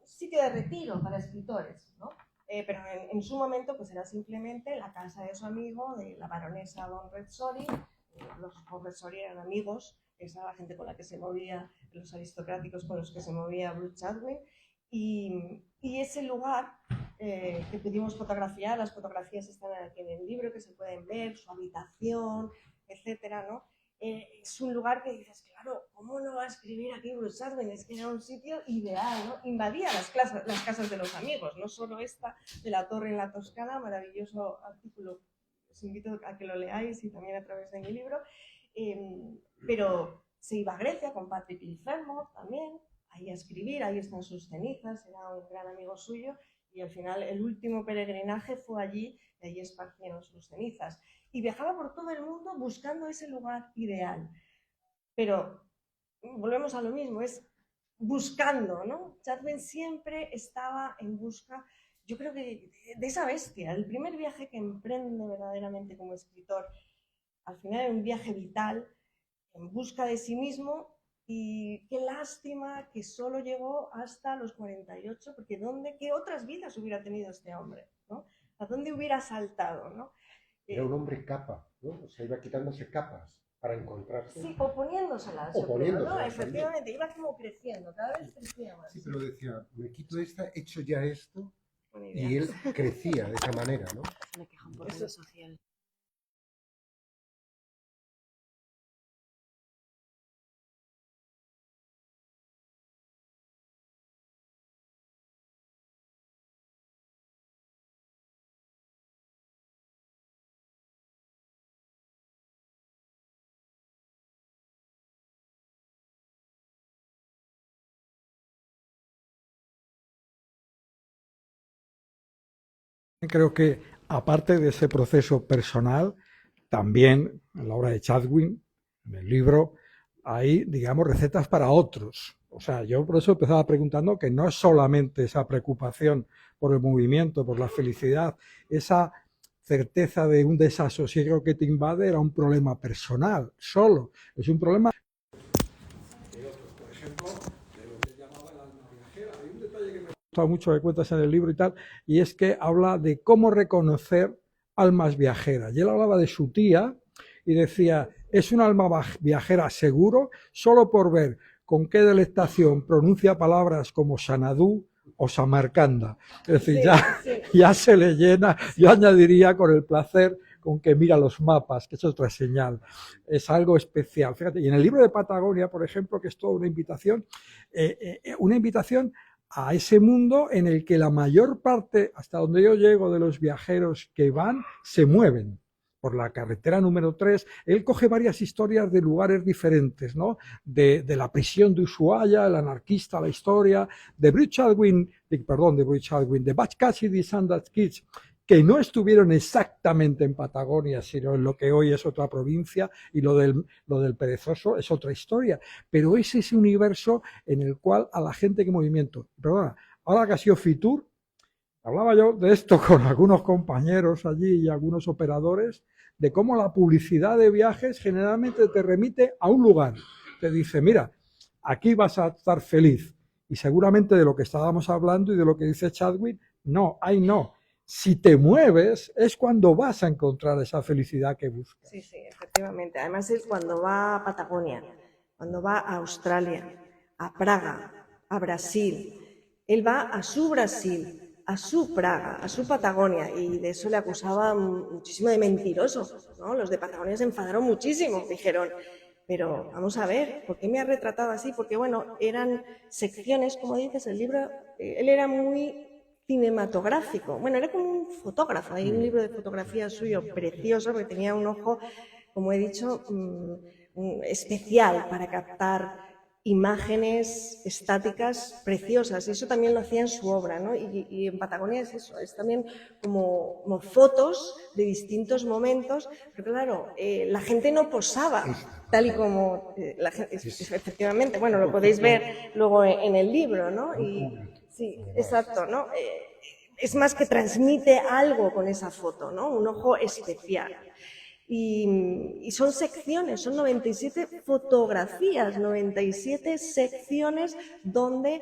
sitio de retiro para escritores, ¿no? Pero en su momento pues era simplemente la casa de su amigo, de la baronesa Don Rezzori. Los Rezzori eran amigos, esa era la gente con la que se movía, los aristocráticos con los que se movía Bruce Chatwin, y ese lugar que pudimos fotografiar, las fotografías están aquí en el libro, que se pueden ver, su habitación, etcétera, ¿no? Es un lugar que dices, claro, ¿cómo no va a escribir aquí Bruce Chatwin? Es que era un sitio ideal, ¿no? Invadía las casas de los amigos, no solo esta de la torre en la Toscana, maravilloso artículo, os invito a que lo leáis y también a través de mi libro, pero se iba a Grecia con Patrick Lefevre también, ahí a escribir, ahí están sus cenizas, era un gran amigo suyo, y al final el último peregrinaje fue allí, y allí esparcieron sus cenizas. Y viajaba por todo el mundo buscando ese lugar ideal. Pero volvemos a lo mismo, es buscando, ¿no? Chatwin siempre estaba en busca, yo creo que de esa bestia. El primer viaje que emprende verdaderamente como escritor, al final era un viaje vital, en busca de sí mismo. Y qué lástima que solo llegó hasta los 48, porque ¿qué otras vidas hubiera tenido este hombre? ¿No? ¿A dónde hubiera saltado? ¿No? Era un hombre capa, ¿no? O sea, iba quitándose capas para encontrarse. Sí, o poniéndoselas, O poniéndoselas, ¿no? Efectivamente, iba como creciendo, cada vez crecía más. Sí, pero decía, me quito esta, hecho ya esto, Buena idea. y él crecía de esa manera, ¿no? Me quejan por redes sociales. Creo que aparte de ese proceso personal, también en la obra de Chatwin, en el libro, hay, digamos, recetas para otros. O sea, yo por eso empezaba preguntando que no es solamente esa preocupación por el movimiento, por la felicidad, esa certeza de un desasosiego que te invade era un problema personal, solo. Es un problema de otros. Por ejemplo, de lo que llamaba el alma viajera. Hay un detalle que me gusta mucho que cuentas en el libro y tal, y es que habla de cómo reconocer almas viajeras. Y él hablaba de su tía y decía, es un alma viajera seguro solo por ver con qué delectación pronuncia palabras como Xanadu o Samarcanda. Es decir, sí, ya se le llena, yo añadiría con el placer con que mira los mapas, que es otra señal. Es algo especial. Fíjate, y en el libro de Patagonia, por ejemplo, que es toda una invitación a ese mundo en el que la mayor parte, hasta donde yo llego, de los viajeros que van, se mueven por la carretera número 3, él coge varias historias de lugares diferentes, ¿no? De la prisión de Ushuaia, el anarquista, la historia, de Bruce Chatwin, de Butch Cassidy y Sundance Kids, que no estuvieron exactamente en Patagonia, sino en lo que hoy es otra provincia, y lo del perezoso es otra historia. Pero es ese universo en el cual a la gente que movimiento. Perdona, ahora que ha sido Fitur, hablaba yo de esto con algunos compañeros allí y algunos operadores, de cómo la publicidad de viajes generalmente te remite a un lugar. Te dice, mira, aquí vas a estar feliz. Y seguramente de lo que estábamos hablando y de lo que dice Chatwin, no, ahí no. Si te mueves es cuando vas a encontrar esa felicidad que buscas. Sí, sí, efectivamente. Además es cuando va a Patagonia, cuando va a Australia, a Praga, a Brasil. Él va a su Brasil, a su Praga, a su Patagonia, y de eso le acusaban muchísimo de mentiroso, ¿no? Los de Patagonia se enfadaron muchísimo, dijeron, pero vamos a ver, ¿por qué me ha retratado así? Porque, bueno, eran secciones, como dices, el libro, él era muy cinematográfico, bueno, era como un fotógrafo, hay un libro de fotografía suyo precioso, porque tenía un ojo, como he dicho, especial para captar imágenes estáticas preciosas, y eso también lo hacía en su obra, ¿no? Y en Patagonia es eso, es también como fotos de distintos momentos, pero claro, la gente no posaba tal y como la gente, efectivamente, bueno, lo podéis ver luego en el libro, ¿no? Y sí, exacto, ¿no? es más que transmite algo con esa foto, ¿no? Un ojo especial. Y son secciones, son 97 fotografías, 97 secciones donde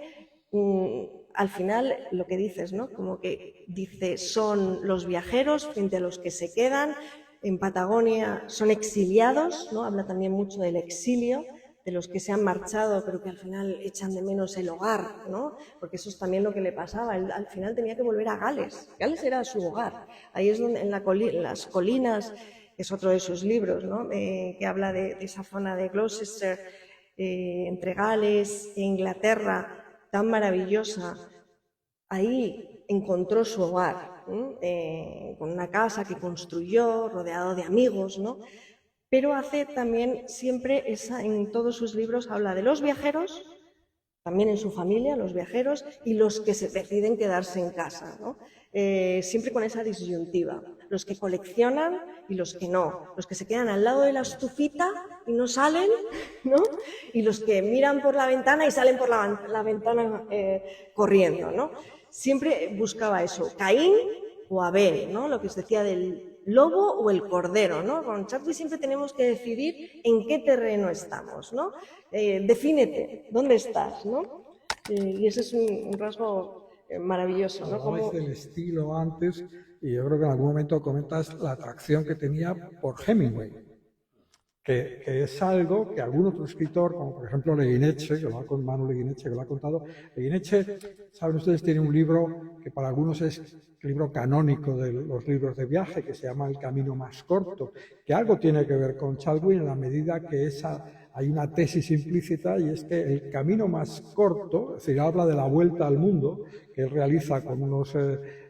al final lo que dices, ¿no? Como que dice, son los viajeros frente a los que se quedan. En Patagonia son exiliados, ¿no? Habla también mucho del exilio, de los que se han marchado, pero que al final echan de menos el hogar, ¿no? Porque eso es también lo que le pasaba. Él, al final tenía que volver a Gales. Gales era su hogar. Ahí es donde, en las colinas, es otro de sus libros, ¿no? Que habla de esa zona de Gloucester, entre Gales e Inglaterra, tan maravillosa. Ahí encontró su hogar, con una casa que construyó, rodeado de amigos, ¿no? Pero hace también siempre, en todos sus libros, habla de los viajeros, también en su familia, los viajeros, y los que se deciden quedarse en casa, ¿no? Siempre con esa disyuntiva, los que coleccionan y los que no, los que se quedan al lado de la estufita y no salen, ¿no? Y los que miran por la ventana y salen por la ventana corriendo, ¿no? Siempre buscaba eso, Caín o Abel, ¿no? Lo que os decía del lobo o el cordero, ¿no? Con Chadwick siempre tenemos que decidir en qué terreno estamos, ¿no? Defínete, ¿dónde estás, no? Y ese es un rasgo maravilloso, ¿no? Hablabais del estilo antes, y yo creo que en algún momento comentas la atracción que tenía por Hemingway, que es algo que algún otro escritor, como por ejemplo Leguineche, Manu Leguineche, que lo ha contado. Leguineche, saben ustedes, tiene un libro que para algunos es el libro canónico de los libros de viaje, que se llama El camino más corto, que algo tiene que ver con Chalwin en la medida que hay una tesis implícita, y es que el camino más corto, es decir, habla de la vuelta al mundo que él realiza con unos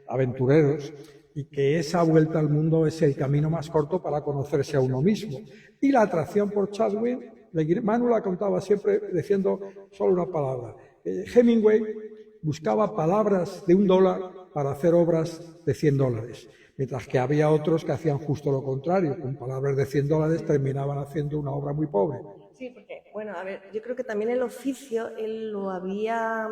aventureros, y que esa vuelta al mundo es el camino más corto para conocerse a uno mismo. Y la atracción por Chalwin, Manu la contaba siempre diciendo solo una palabra. Hemingway buscaba palabras de $1 para hacer obras de $100, mientras que había otros que hacían justo lo contrario, con palabras de $100 terminaban haciendo una obra muy pobre. Sí, porque, bueno, a ver, yo creo que también el oficio, él lo había,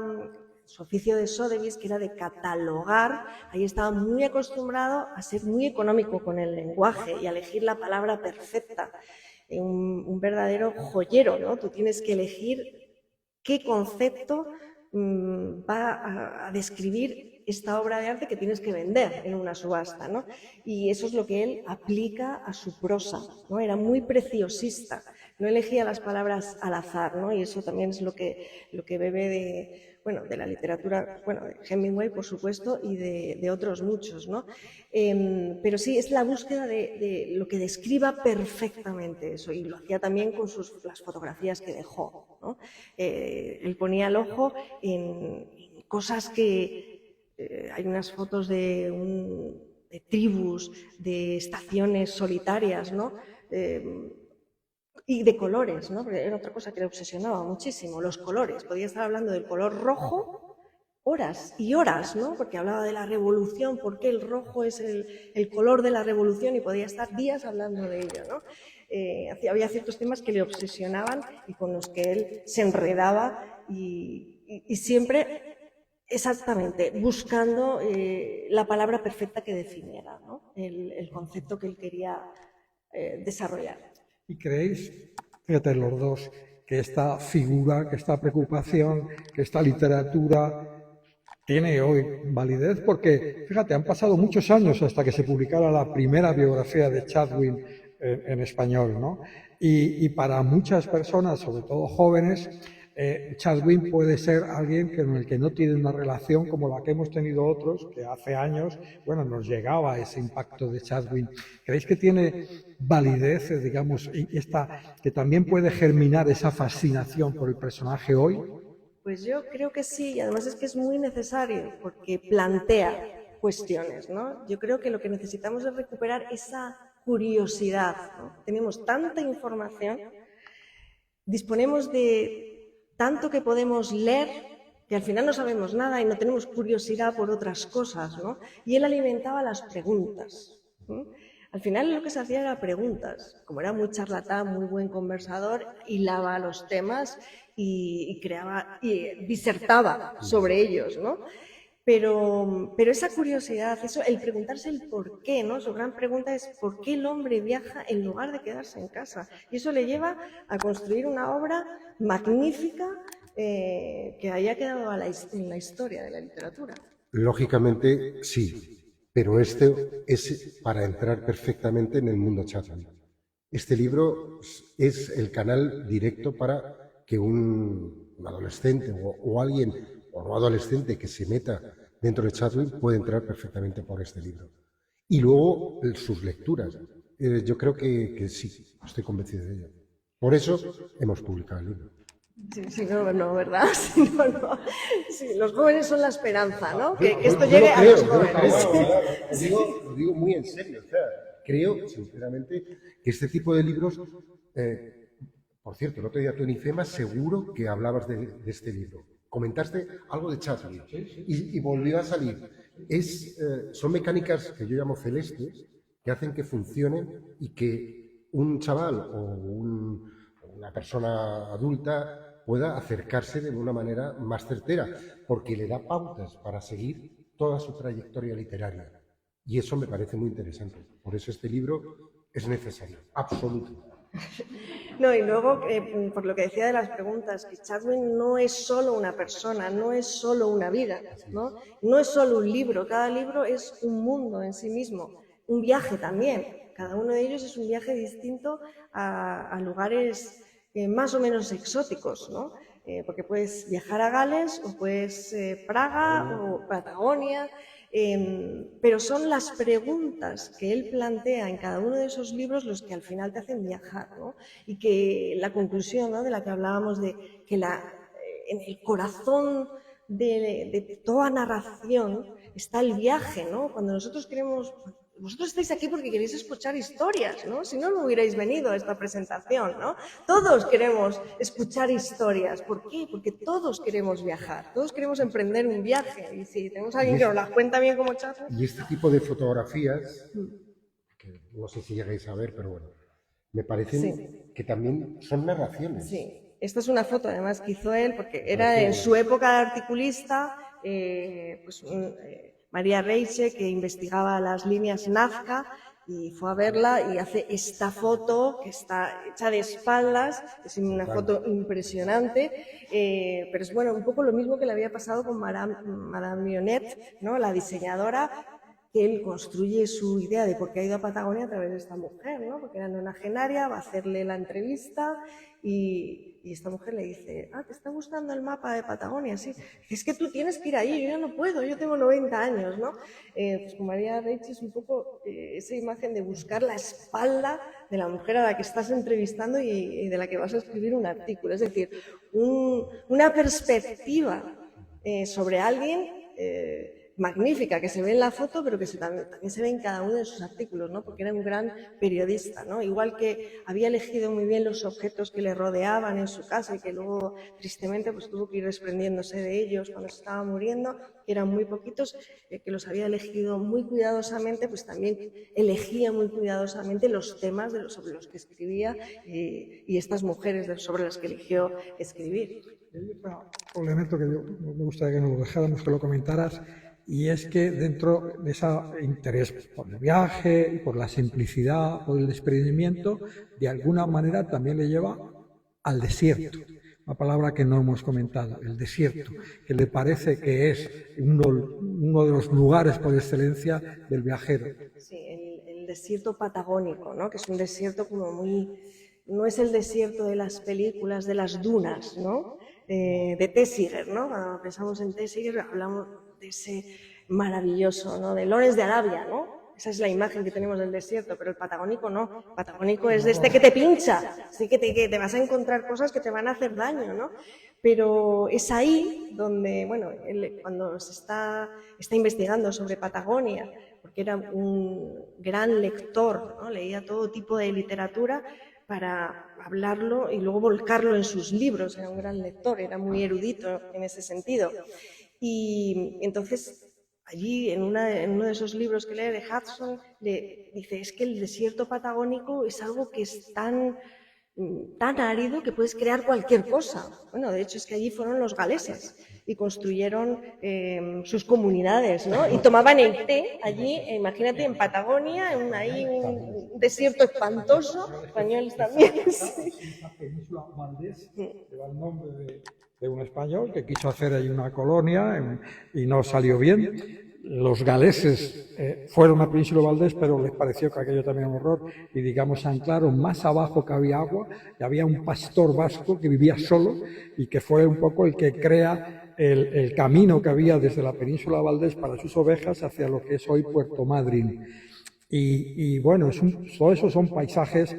su oficio de Sotheby's, que era de catalogar, ahí estaba muy acostumbrado a ser muy económico con el lenguaje y a elegir la palabra perfecta. Un verdadero joyero, ¿no? Tú tienes que elegir qué concepto va a describir esta obra de arte que tienes que vender en una subasta, ¿no? Y eso es lo que él aplica a su prosa, ¿no? Era muy preciosista, no elegía las palabras al azar, ¿no? Y eso también es lo que bebe de la literatura, de Hemingway, por supuesto, y de otros muchos, ¿no? Pero sí, es la búsqueda de lo que describa perfectamente eso, y lo hacía también con las fotografías que dejó, ¿no? Él ponía el ojo en cosas que... hay unas fotos de tribus, de estaciones solitarias, ¿no? Y de colores, ¿no? Porque era otra cosa que le obsesionaba muchísimo, los colores. Podía estar hablando del color rojo horas y horas, ¿no? Porque hablaba de la revolución, por qué el rojo es el color de la revolución, y podía estar días hablando de ello, ¿no? Había ciertos temas que le obsesionaban y con los que él se enredaba y siempre... Exactamente, buscando la palabra perfecta que definiera, ¿no? el concepto que él quería desarrollar. ¿Y creéis, fíjate los dos, que esta figura, que esta preocupación, que esta literatura tiene hoy validez? Porque, fíjate, han pasado muchos años hasta que se publicara la primera biografía de Chalwin en español, ¿no? Y para muchas personas, sobre todo jóvenes, Chalwin puede ser alguien con el que no tiene una relación como la que hemos tenido otros, que hace años, nos llegaba ese impacto de Chalwin. ¿Creéis que tiene validez, digamos, y que también puede germinar esa fascinación por el personaje hoy? Pues yo creo que sí, y además es que es muy necesario, porque plantea cuestiones, ¿no? Yo creo que lo que necesitamos es recuperar esa curiosidad, ¿no? Tenemos tanta información, disponemos de tanto que podemos leer, que al final no sabemos nada y no tenemos curiosidad por otras cosas, ¿no? Y él alimentaba las preguntas, ¿no? Al final lo que se hacía era preguntas. Como era muy charlatán, muy buen conversador, hilaba los temas y creaba y disertaba sobre ellos, ¿no? Pero esa curiosidad, eso, el preguntarse el por qué, ¿no? Su gran pregunta es ¿por qué el hombre viaja en lugar de quedarse en casa? Y eso le lleva a construir una obra magnífica que haya quedado en la historia de la literatura. Lógicamente, sí, pero este es para entrar perfectamente en el mundo Chatwin. Este libro es el canal directo para que un adolescente o alguien, o no adolescente, que se meta dentro de Chatwin puede entrar perfectamente por este libro. Y luego sus lecturas. Yo creo que sí, estoy convencido de ello. Por eso hemos publicado el libro. Sí, no, ¿verdad? Sí, no. Sí, los jóvenes son la esperanza, ¿no? Que esto llegue a los jóvenes. Lo digo muy en serio. O sea, creo, sinceramente, que este tipo de libros... por cierto, el otro día tú en IFEMA seguro que hablabas de este libro. Comentaste algo de Chatwin y volvió a salir. Son mecánicas que yo llamo celestes que hacen que funcionen y que un chaval o una persona adulta pueda acercarse de una manera más certera, porque le da pautas para seguir toda su trayectoria literaria. Y eso me parece muy interesante. Por eso este libro es necesario, absoluto. No, y luego, por lo que decía de las preguntas, que Chatwin no es solo una persona, no es solo una vida, ¿no? No es solo un libro, cada libro es un mundo en sí mismo, un viaje también. Cada uno de ellos es un viaje distinto a lugares más o menos exóticos, ¿no? Porque puedes viajar a Gales o puedes Praga o Patagonia, pero son las preguntas que él plantea en cada uno de esos libros los que al final te hacen viajar, ¿no? Y que la conclusión, ¿no?, de la que hablábamos, de que en el corazón de toda narración está el viaje, ¿no? Cuando nosotros queremos... Vosotros estáis aquí porque queréis escuchar historias, ¿no? Si no, no hubierais venido a esta presentación, ¿no? Todos queremos escuchar historias. ¿Por qué? Porque todos queremos viajar, todos queremos emprender un viaje. Y si tenemos a alguien que nos las cuenta bien como Chatwin... Y este tipo de fotografías, que no sé si llegáis a ver, pero bueno, me parecen que también son narraciones. Sí, esta es una foto además que hizo él porque era en su época de articulista, María Reiche, que investigaba las líneas Nazca, y fue a verla y hace esta foto que está hecha de espaldas, es una foto impresionante, pero es bueno, un poco lo mismo que le había pasado con Madame Mionnet, ¿no?, la diseñadora, que él construye su idea de por qué ha ido a Patagonia a través de esta mujer, ¿no? Porque era nonagenaria, va a hacerle la entrevista y esta mujer le dice, ¿te está gustando el mapa de Patagonia? Sí, es que tú tienes que ir ahí, yo ya no puedo, yo tengo 90 años, ¿no? Pues con María Reich es un poco esa imagen de buscar la espalda de la mujer a la que estás entrevistando y de la que vas a escribir un artículo, es decir, una perspectiva sobre alguien magnífica, que se ve en la foto, pero que también se ve en cada uno de sus artículos, ¿no? Porque era un gran periodista, ¿no? Igual que había elegido muy bien los objetos que le rodeaban en su casa y que luego, tristemente, pues tuvo que ir desprendiéndose de ellos cuando se estaba muriendo, que eran muy poquitos, que los había elegido muy cuidadosamente, pues también elegía muy cuidadosamente los temas sobre los que escribía y estas mujeres sobre las que eligió escribir. Un elemento que yo me gustaría que nos lo dejáramos, que lo comentaras, y es que dentro de ese interés por el viaje y por la simplicidad, por el desprendimiento, de alguna manera también le lleva al desierto. Una palabra que no hemos comentado, el desierto, que le parece que es uno de los lugares por excelencia del viajero. Sí, el desierto patagónico, ¿no? Que es un desierto como muy... No es el desierto de las películas, de las dunas, ¿no? De Tésiger, ¿no? Cuando pensamos en Tésiger hablamos de ese maravilloso, ¿no?, de Lawrence de Arabia, ¿no? Esa es la imagen que tenemos del desierto, pero el patagónico no. El patagónico es de este que te pincha, sí que te vas a encontrar cosas que te van a hacer daño, ¿no? Pero es ahí donde, bueno, cuando se está investigando sobre Patagonia, porque era un gran lector, ¿no? Leía todo tipo de literatura para hablarlo y luego volcarlo en sus libros. Era un gran lector, era muy erudito en ese sentido. Y entonces allí en uno de esos libros que lee de Hudson le dice, es que el desierto patagónico es algo que es tan tan árido que puedes crear cualquier cosa. Bueno, de hecho es que allí fueron los galeses y construyeron sus comunidades, ¿no? Y tomaban el té allí, imagínate, en Patagonia, ahí un desierto espantoso, españoles también. Esa península Valdés lleva el nombre de un español que quiso hacer ahí una colonia y no salió bien. Los galeses fueron a Península Valdés, pero les pareció que aquello también era un horror y, digamos, se anclaron más abajo que había agua y había un pastor vasco que vivía solo y que fue un poco el que crea el camino que había desde la Península Valdés para sus ovejas hacia lo que es hoy Puerto Madryn. Y bueno, todo eso son paisajes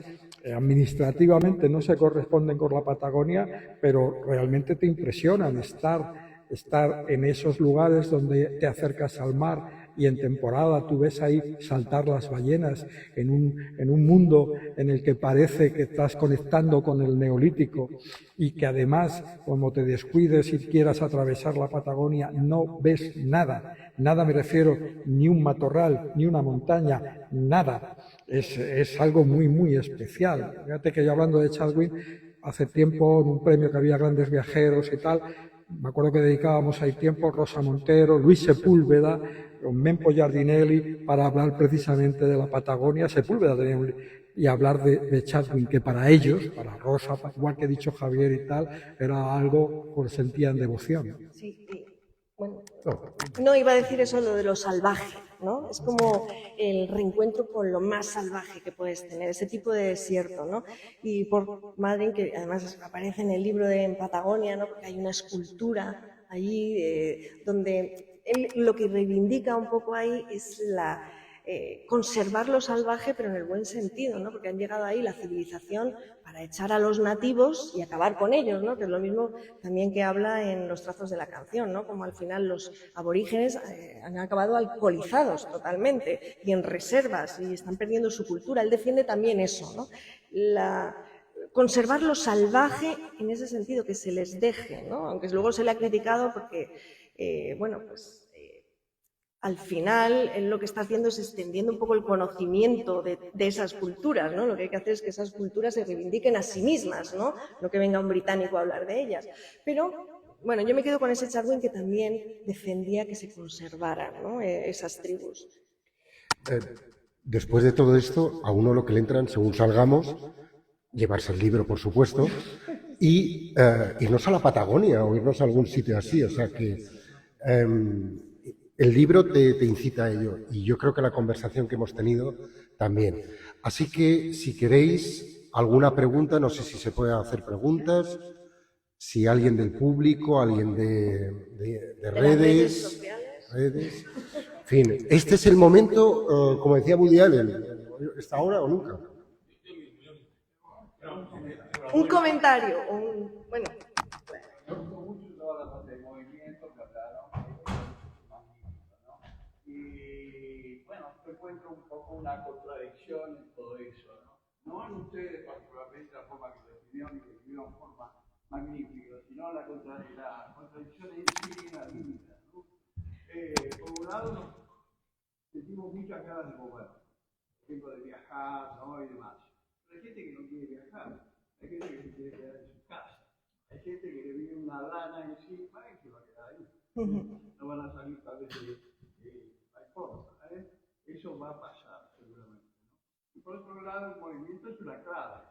administrativamente no se corresponden con la Patagonia, pero realmente te impresionan estar en esos lugares donde te acercas al mar y en temporada tú ves ahí saltar las ballenas en un mundo en el que parece que estás conectando con el neolítico y que además, como te descuides y quieras atravesar la Patagonia, no ves nada. Nada me refiero, ni un matorral, ni una montaña, nada. Es algo muy, muy especial. Fíjate que yo hablando de Chadwick, hace tiempo en un premio que había grandes viajeros y tal, me acuerdo que dedicábamos ahí tiempo Rosa Montero, Luis Sepúlveda, Mempo Giardinelli, para hablar precisamente de la Patagonia. Sepúlveda tenía y hablar de Chadwick, que para ellos, para Rosa, igual que he dicho Javier y tal, era algo que sentían devoción. Sí, bueno, no iba a decir eso lo de lo salvaje, ¿no? Es como el reencuentro con lo más salvaje que puedes tener, ese tipo de desierto, ¿no? Y por Madryn, que además aparece en el libro de En Patagonia, ¿no? Porque hay una escultura allí donde él lo que reivindica un poco ahí es conservar lo salvaje, pero en el buen sentido, ¿no? Porque han llegado ahí la civilización para echar a los nativos y acabar con ellos, ¿no? Que es lo mismo también que habla en los trazos de la canción, ¿no? Como al final los aborígenes han acabado alcoholizados totalmente y en reservas y están perdiendo su cultura. Él defiende también eso, ¿no? Conservar lo salvaje en ese sentido, que se les deje, ¿no? Aunque luego se le ha criticado porque, bueno, pues al final él lo que está haciendo es extendiendo un poco el conocimiento de esas culturas, ¿no? Lo que hay que hacer es que esas culturas se reivindiquen a sí mismas, ¿no? No que venga un británico a hablar de ellas. Pero, bueno, yo me quedo con ese Chadwick que también defendía que se conservaran, ¿no? Esas tribus. Después de todo esto, a uno lo que le entran, según salgamos, llevarse el libro, por supuesto, y irnos a la Patagonia o irnos a algún sitio así. O sea que el libro te incita a ello y yo creo que la conversación que hemos tenido también. Así que si queréis alguna pregunta, no sé si se pueden hacer preguntas, si alguien del público, alguien de redes, redes. En fin, este es el momento, como decía Woody Allen, ¿está ahora o nunca? Un comentario, bueno. Y bueno, yo encuentro un poco una contradicción en todo eso, ¿no? No en ustedes particularmente la forma que lo escribieron y que lo escribieron de forma magnífica, sino la contradicción en sí en la vida, ¿no? Por un lado, sentimos muchas ganas de mover, tiempo de viajar, ¿no? Y demás. Pero hay gente que no quiere viajar, hay gente que se quiere quedar en su casa, hay gente que le viene una lana encima y se va a quedar ahí. No van a salir tal vez eso va a pasar seguramente, ¿no? Y por otro lado, el movimiento es una clave.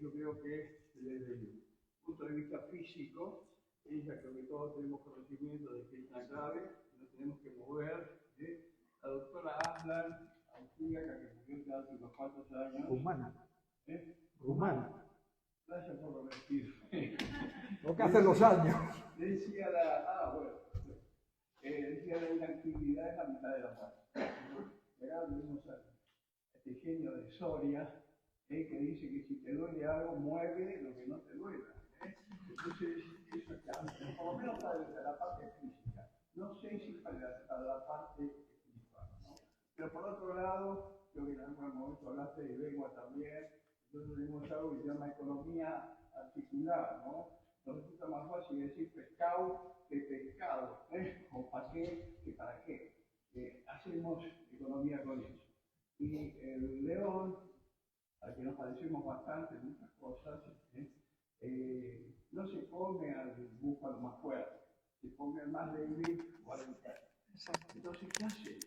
Yo creo que desde el punto de vista físico, ya creo que todos tenemos conocimiento de que es una clave, nos tenemos que mover. La doctora Aslan, austríaca, que murió hace unos cuantos años. Rumana. Rumana. Gracias por revertirme. Lo que hacen los años. Decía decía la intranquilidad es la mitad de la paz. Y acá tenemos a este genio de Soria, que dice que si te duele algo, mueve lo que no te duela. Entonces, eso es por lo menos para la parte física. No sé si para la parte espiritual, ¿no? Pero por otro lado, creo que en algún momento hablaste de lengua también. Entonces tenemos algo que se llama economía articular, ¿no? Nos resulta más fácil decir pescado que pescado, o para qué que para qué. Hacemos economía con eso. Y el león a que nos parecemos bastante en muchas cosas, no se come al búfalo más fuerte, se come al más débil o al enfermo. Entonces, ¿qué hace?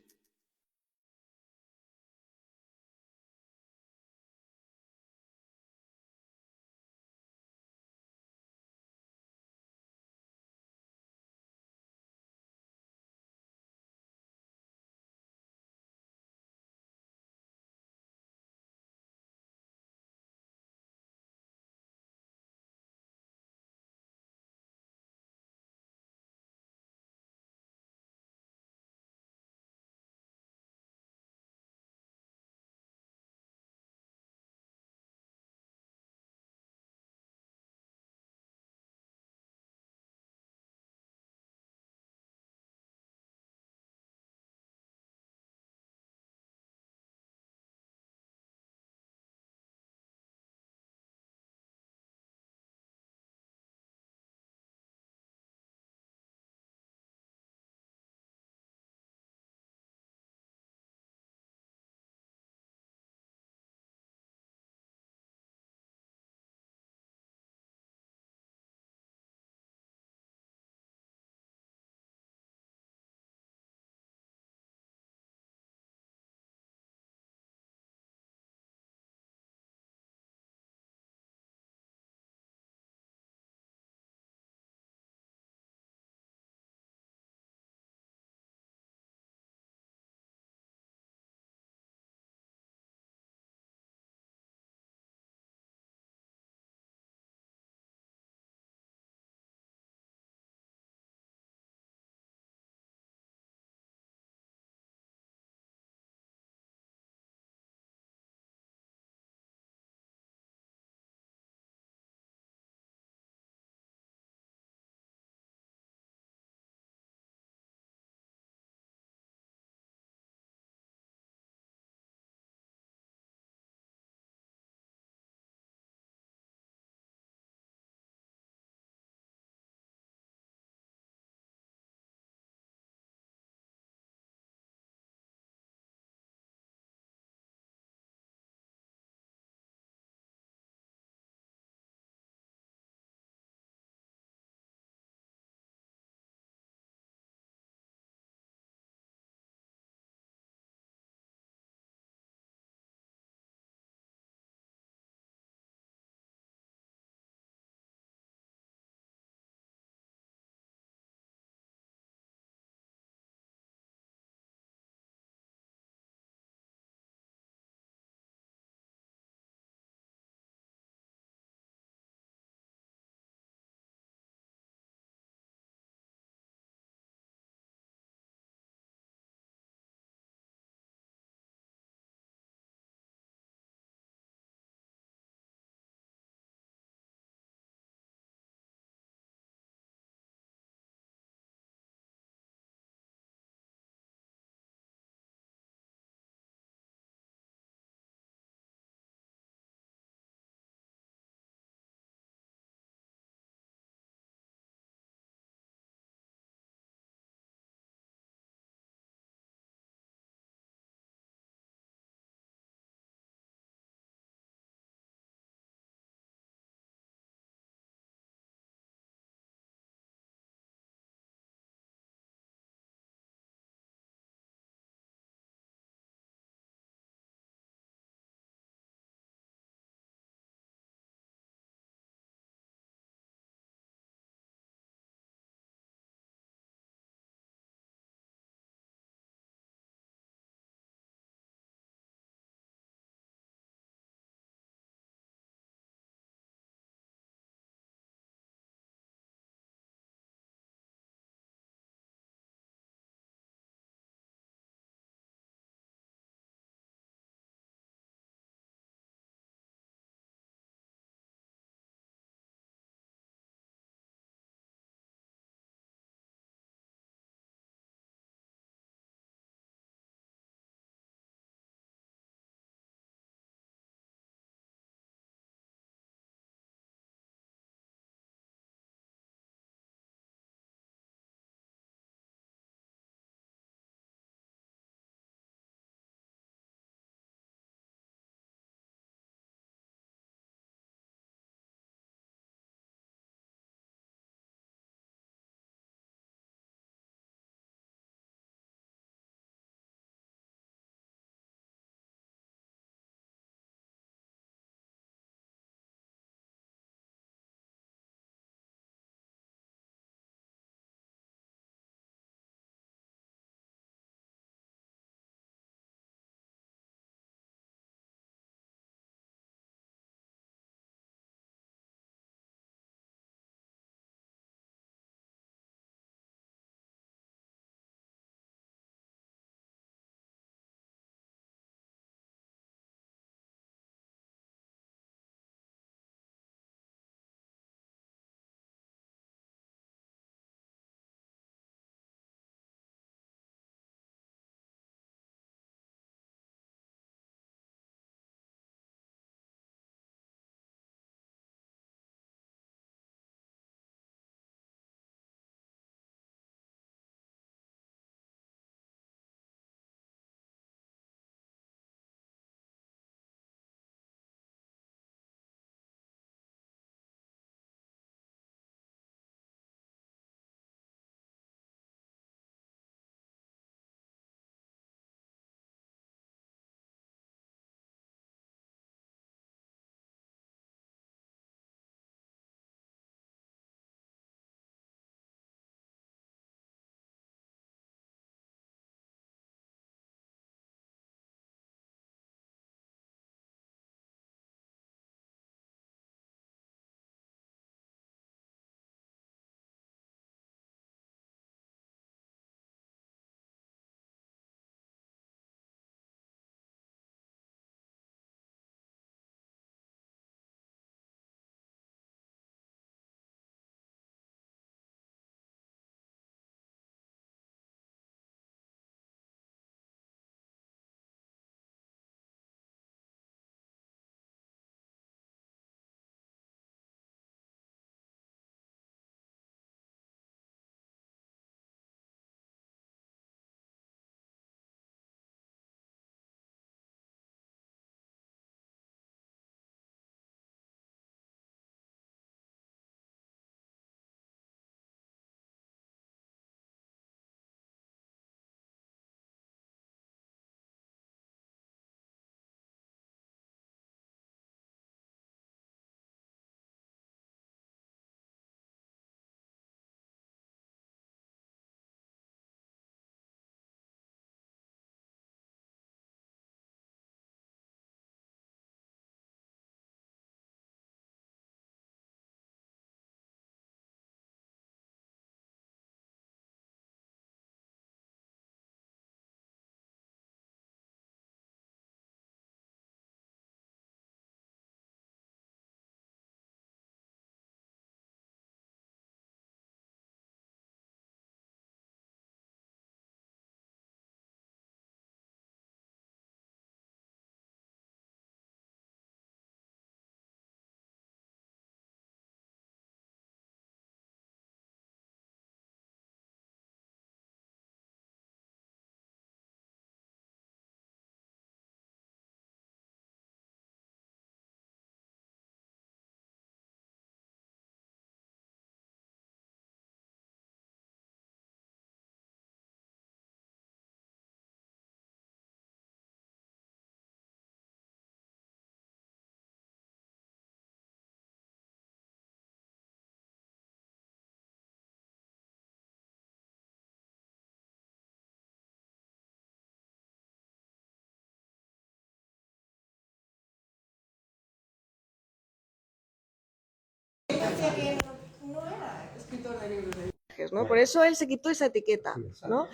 decía que no era escritor de libros de viajes, ¿no? Por eso él se quitó esa etiqueta, ¿no?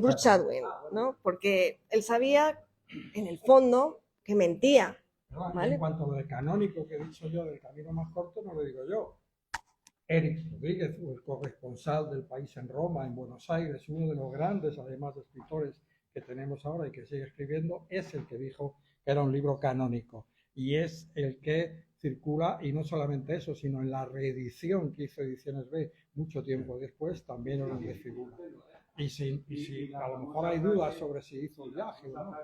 Bruce Chatwin, ¿no? Porque él sabía, en el fondo, que mentía. ¿Vale? En cuanto a lo de canónico que he dicho yo, del camino más corto, no lo digo yo. Eric Rodríguez, el corresponsal del País en Roma, en Buenos Aires, uno de los grandes, además, de escritores que tenemos ahora y que sigue escribiendo, es el que dijo que era un libro canónico. Y es el que circula, y no solamente eso, sino en la reedición que hizo Ediciones B mucho tiempo después, también era donde figura. Y si a lo mejor hay dudas sobre si hizo el viaje o no.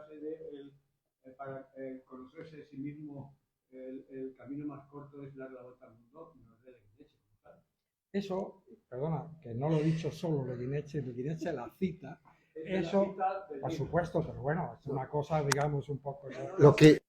Para conocerse a sí mismo, el camino más corto es dar la vuelta al mundo, no es de Leguineche. Eso, perdona, que no lo he dicho solo Leguineche la cita, eso, por supuesto, pero bueno, es una cosa, digamos, un poco... Lo que